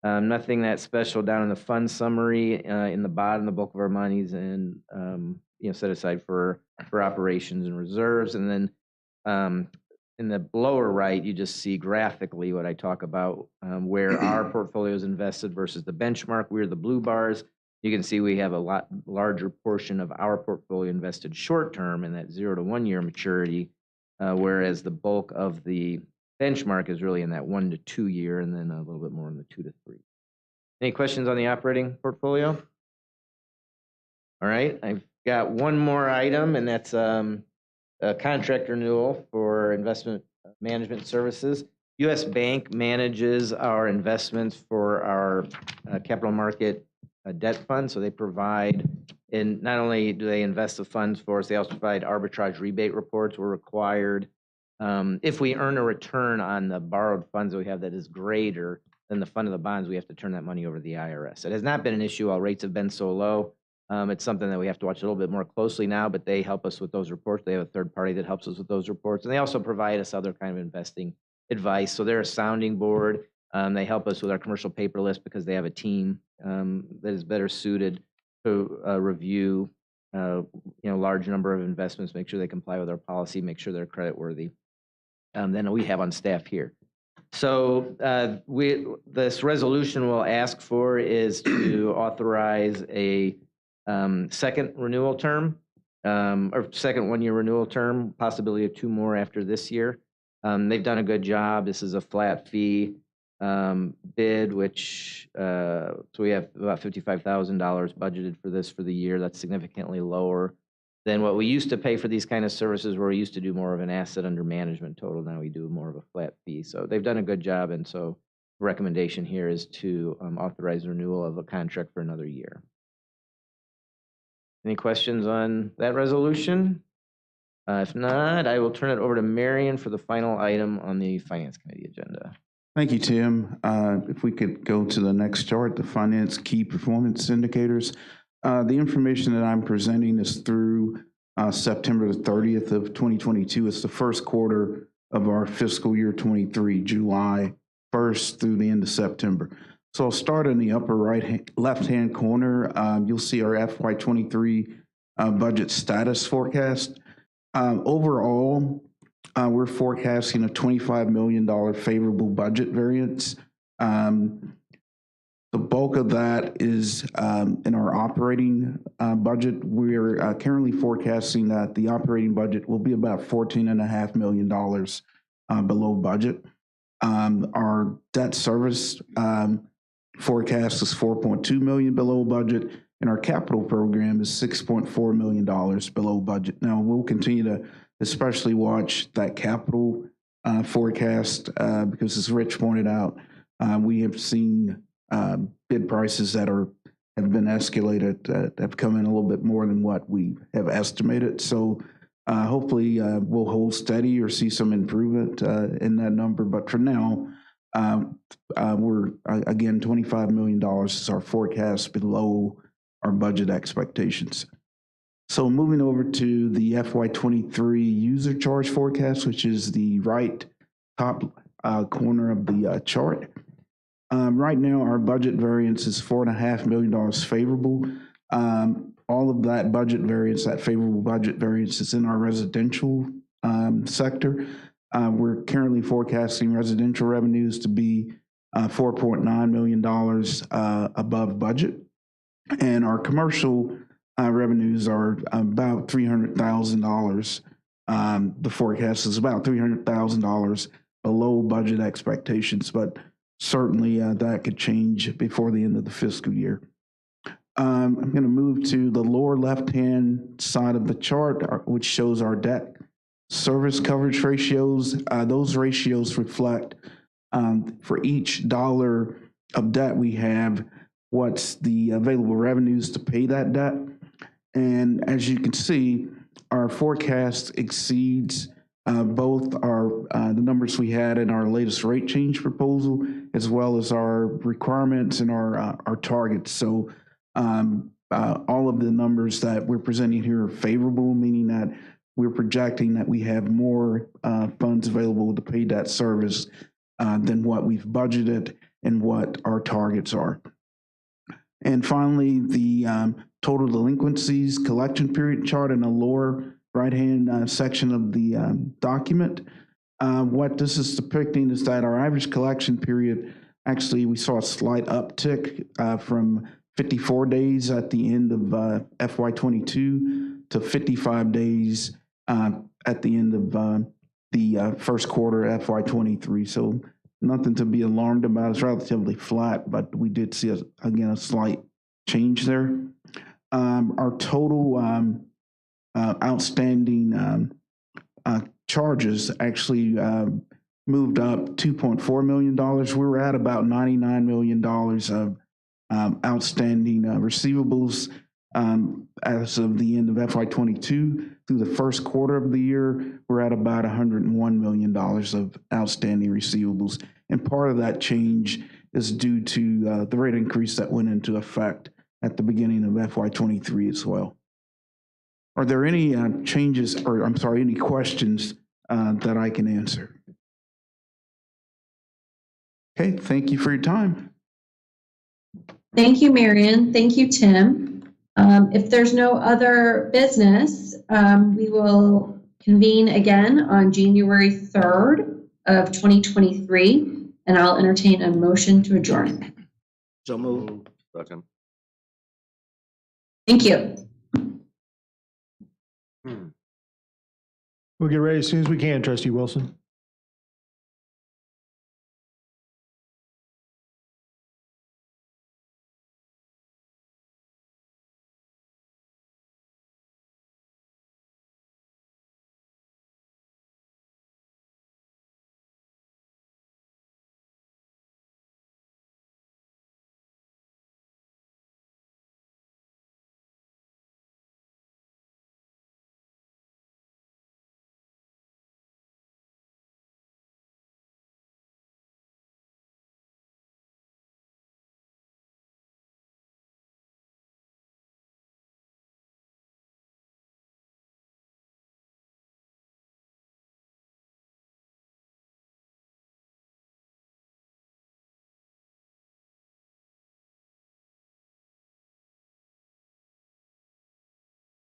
S3: Nothing that special down in the fund summary. In the bottom, the bulk of our money's in, set aside for operations and reserves. And then in the lower right, you just see graphically what I talk about, where our portfolio is invested versus the benchmark. We're the blue bars. You can see we have a lot larger portion of our portfolio invested short term in that 0 to 1 year maturity, whereas the bulk of the benchmark is really in that 1 to 2 year, and then a little bit more in the 2 to 3. Any questions on the operating portfolio? All right, I've got one more item, and that's a contract renewal for investment management services. U.S. Bank manages our investments for our capital market debt fund. So they provide, and not only do they invest the funds for us, they also provide arbitrage rebate reports. We're required, if we earn a return on the borrowed funds that we have that is greater than the fund of the bonds, we have to turn that money over to the IRS. It has not been an issue while rates have been so low. It's something that we have to watch a little bit more closely now, but they help us with those reports. They have a third party that helps us with those reports, and they also provide us other kind of investing advice. So they're a sounding board. They help us with our commercial paper list because they have a team that is better suited to review, large number of investments, make sure they comply with our policy, make sure they're creditworthy, than we have on staff here. So this resolution we'll ask for is to authorize a second renewal term, or second 1 year renewal term, possibility of 2 more after this year. They've done a good job. This is a flat fee bid, which so we have about $55,000 budgeted for this for the year. That's significantly lower than what we used to pay for these kind of services, where we used to do more of an asset under management total. Now we do more of a flat fee. So they've done a good job, and so the recommendation here is to authorize renewal of a contract for another year. Any questions on that resolution? If not, I will turn it over to Marion for the final item on the Finance Committee agenda.
S13: Thank you, Tim. If we could go to the next chart, the finance key performance indicators. The information that I'm presenting is through September the 30th of 2022. It's the first quarter of our fiscal year 23, July 1st through the end of September. So I'll start in the upper left-hand corner. You'll see our FY23 budget status forecast. Overall, we're forecasting a $25 million favorable budget variance. The bulk of that is in our operating budget. We're currently forecasting that the operating budget will be about $14.5 million below budget. Our debt service forecast is $4.2 million below budget, and our capital program is $6.4 million below budget. Now, we'll continue to especially watch that capital forecast because, as Rich pointed out, we have seen bid prices that have been escalated that have come in a little bit more than what we have estimated. So hopefully we'll hold steady or see some improvement in that number. But for now, we're again $25 million is our forecast below our budget expectations. So moving over to the FY23 user charge forecast, which is the right top corner of the chart. Right now, our budget variance is $4.5 million favorable. All of that budget variance, that favorable budget variance, is in our residential sector. We're currently forecasting residential revenues to be $4.9 million above budget, and our commercial revenues are about $300,000. The forecast is about $300,000 below budget expectations, but certainly that could change before the end of the fiscal year. I'm going to move to the lower left-hand side of the chart, which shows our debt service coverage ratios. Those ratios reflect for each dollar of debt we have, what's the available revenues to pay that debt. And as you can see, our forecast exceeds both the numbers we had in our latest rate change proposal, as well as our requirements and our targets. So all of the numbers that we're presenting here are favorable, meaning that we're projecting that we have more funds available to pay debt service than what we've budgeted and what our targets are. And finally, the total delinquencies collection period chart in the lower right-hand section of the document. What this is depicting is that our average collection period, actually, we saw a slight uptick from 54 days at the end of FY22 to 55 days at the end of the first quarter FY23. So nothing to be alarmed about. It's relatively flat, but we did see, again, a slight change there. Our total outstanding charges actually moved up $2.4 million. We were at about $99 million of outstanding receivables as of the end of FY22. Through the first quarter of the year, we're at about $101 million of outstanding receivables. And part of that change is due to the rate increase that went into effect at the beginning of FY23 as well. Are there any changes, or I'm sorry, any questions that I can answer? Okay, thank you for your time.
S11: Thank you, Marion. Thank you, Tim. If there's no other business, we will convene again on January 3rd of 2023, and I'll entertain a motion to adjourn.
S2: So move.
S9: Second.
S11: Thank you.
S4: We'll get ready as soon as we can, Trustee Wilson.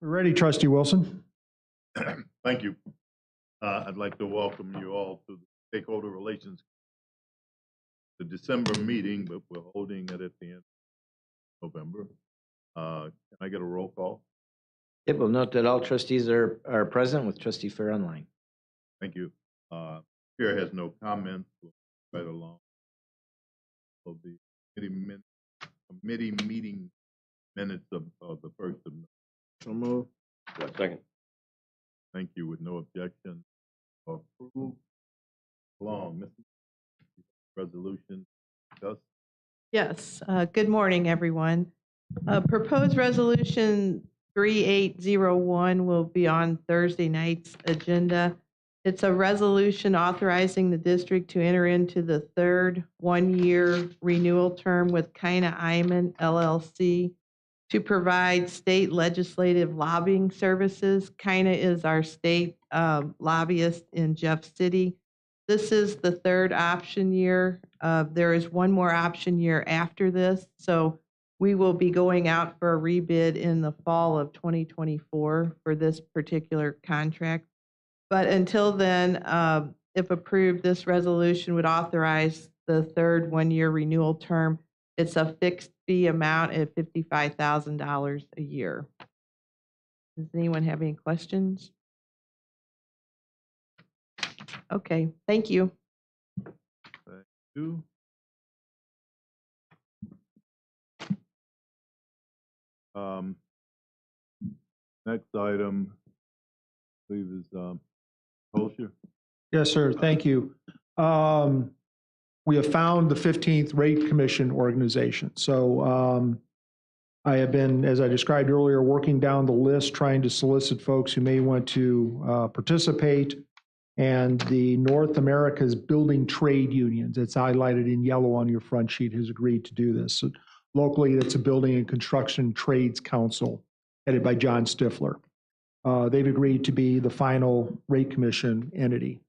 S4: We're ready, Trustee Wilson.
S7: Thank you. I'd like to welcome you all to the Stakeholder Relations, the December meeting, but we're holding it at the end of November. Can I get a roll call?
S3: Yep, we'll note that all trustees are present with trustee Fair online.
S7: Thank you. Chair has no comments. We'll right along. So the committee meeting minutes of the first of November.
S2: So move.
S8: Second.
S7: Thank you. With no objection or approval. Long, Mr. Resolution discussed.
S14: Yes, good morning, everyone. Proposed resolution 3801 will be on Thursday night's agenda. It's a resolution authorizing the district to enter into the third one-year renewal term with Kina Iman LLC to provide state legislative lobbying services. Kina is our state lobbyist in Jeff City. This is the third option year. There is one more option year after this. So we will be going out for a rebid in the fall of 2024 for this particular contract. But until then, if approved, this resolution would authorize the third one-year renewal term. It's a fixed fee amount at $55,000 a year. Does anyone have any questions? Okay, thank you.
S7: Thank you. Next item, I believe, is Holscher.
S4: Yes, sir. Thank you. We have found the 15th Rate Commission organization. So I have been, as I described earlier, working down the list, trying to solicit folks who may want to participate. And the North America's Building Trade Unions, it's highlighted in yellow on your front sheet, has agreed to do this. So locally, it's a Building and Construction Trades Council headed by John Stifler. They've agreed to be the final rate commission entity.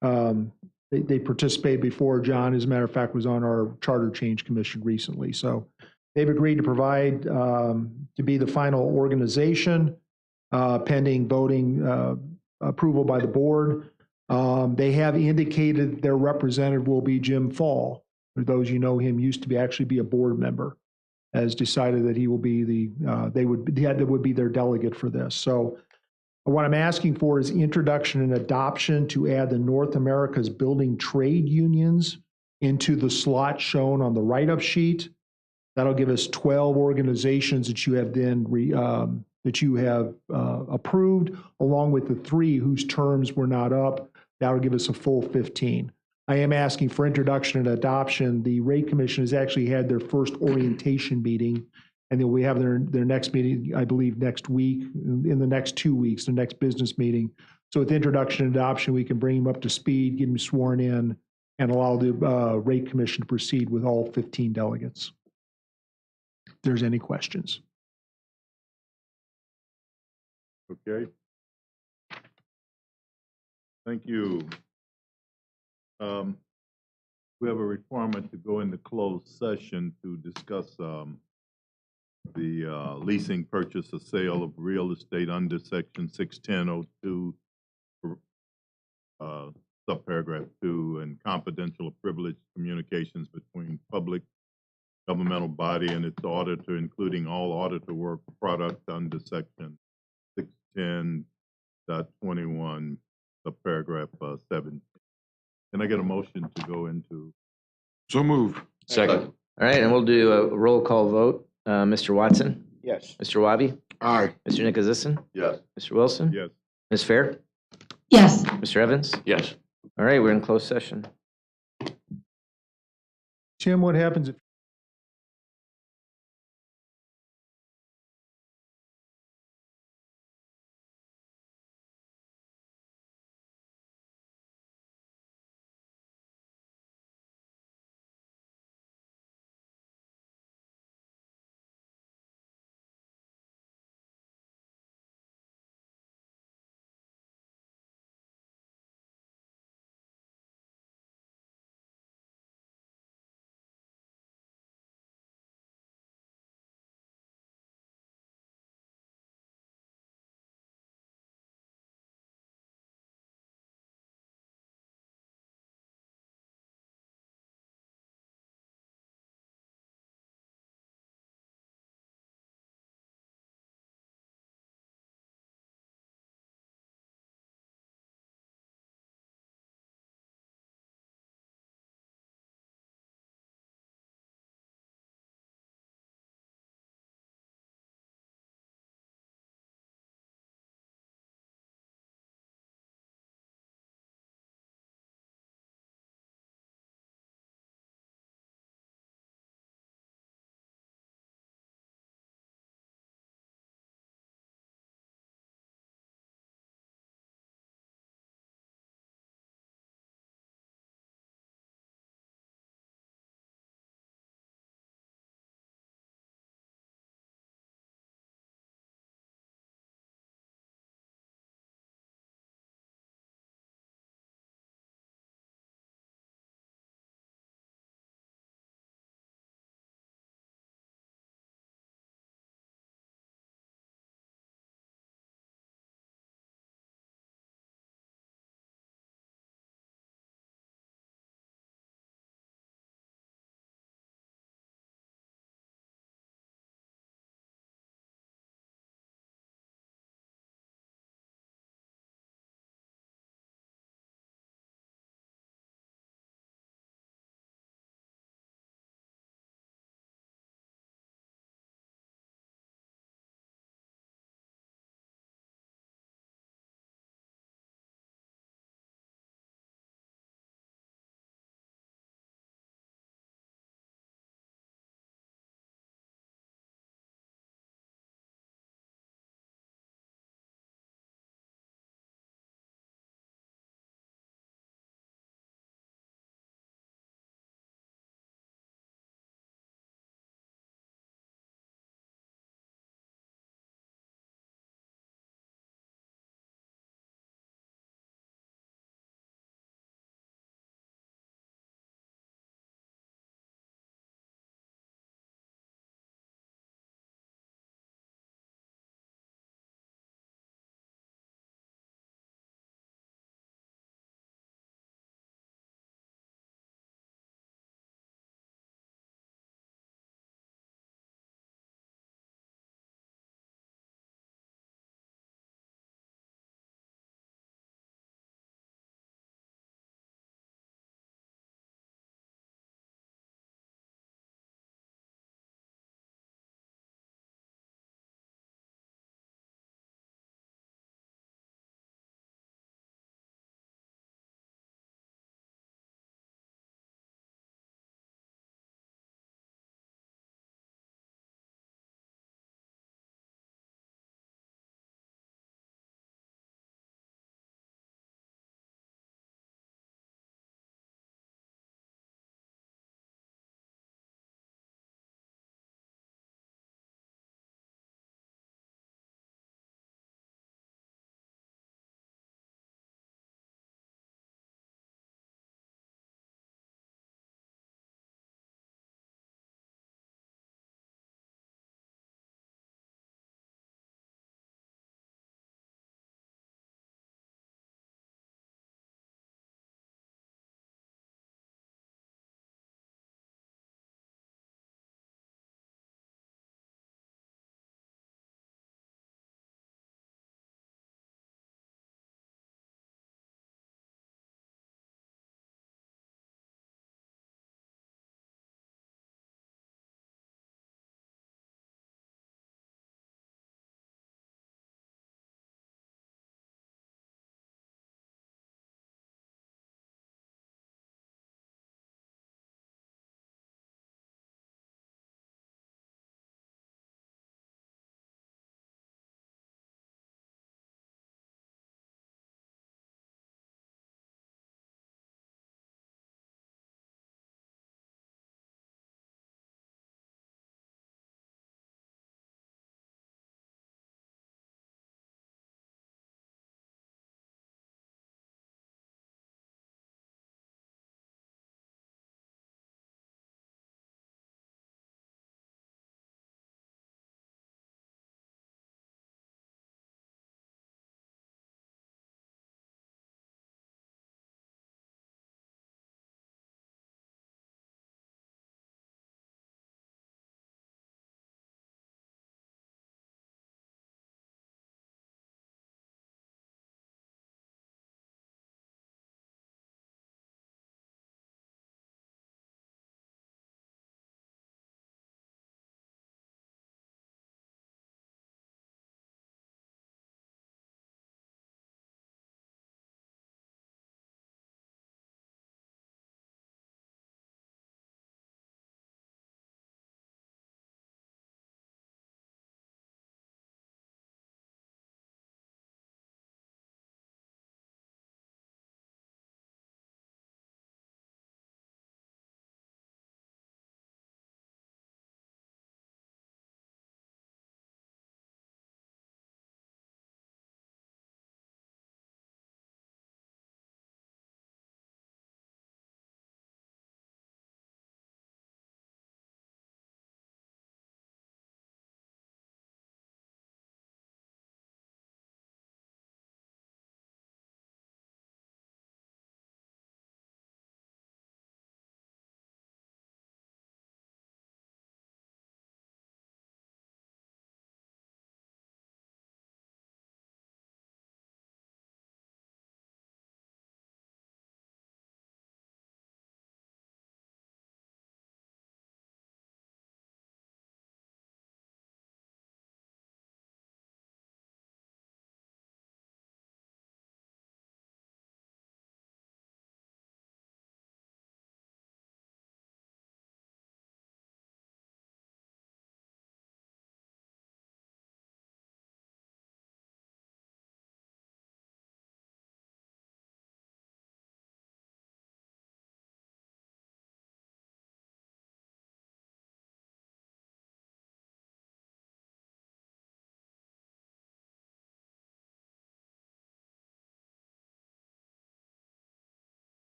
S4: They participated before. John, as a matter of fact, was on our Charter Change Commission recently. So they've agreed to provide, to be the final organization pending voting approval by the board. They have indicated their representative will be Jim Fall. For those you know him, used to actually be a board member, has decided that he will be that would be their delegate for this. So what I'm asking for is introduction and adoption to add the North America's Building Trade Unions into the slot shown on the write-up sheet. That'll give us 12 organizations that you have then approved, along with the 3 whose terms were not up. That'll give us a full 15. I am asking for introduction and adoption. The Rate Commission has actually had their first orientation meeting, and then we have their next meeting, I believe, next week, in the next 2 weeks, the next business meeting. So with introduction and adoption, we can bring them up to speed, get them sworn in, and allow the Rate Commission to proceed with all 15 delegates. If there's any questions.
S7: Okay. Thank you. We have a requirement to go into closed session to discuss the leasing, purchase, or sale of real estate under section 610.02, subparagraph 2, and confidential or privileged communications between public governmental body and its auditor, including all auditor work product under section 610.21, subparagraph 7. Can I get a motion to go into?
S1: So move.
S3: Second. All right, and we'll do a roll call vote. Mr. Watson?
S2: Yes.
S3: Mr. Wabi?
S1: Aye.
S3: Mr. Nicholasison?
S9: Yes.
S3: Mr. Wilson?
S7: Yes.
S3: Ms. Fair?
S11: Yes.
S3: Mr. Evans?
S8: Yes.
S3: All right, we're in closed session.
S4: Tim, what happens if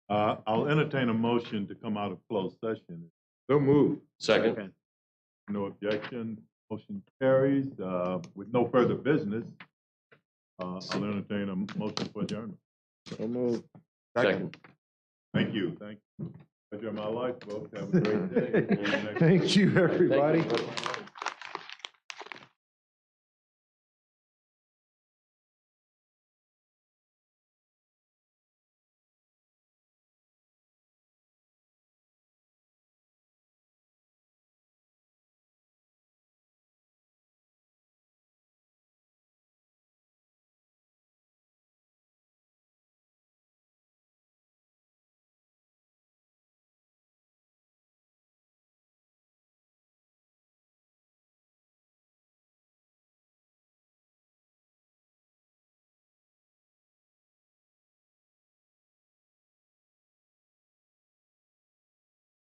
S7: I'll entertain a motion to come out of closed session.
S1: So move.
S8: Second.
S7: No objection, motion carries. With no further business, I'll entertain a motion for adjournment.
S2: So moved.
S8: Second.
S7: Thank you. Pleasure of my life, folks. Have a great day.
S4: Thank you, everybody.
S8: Thank you.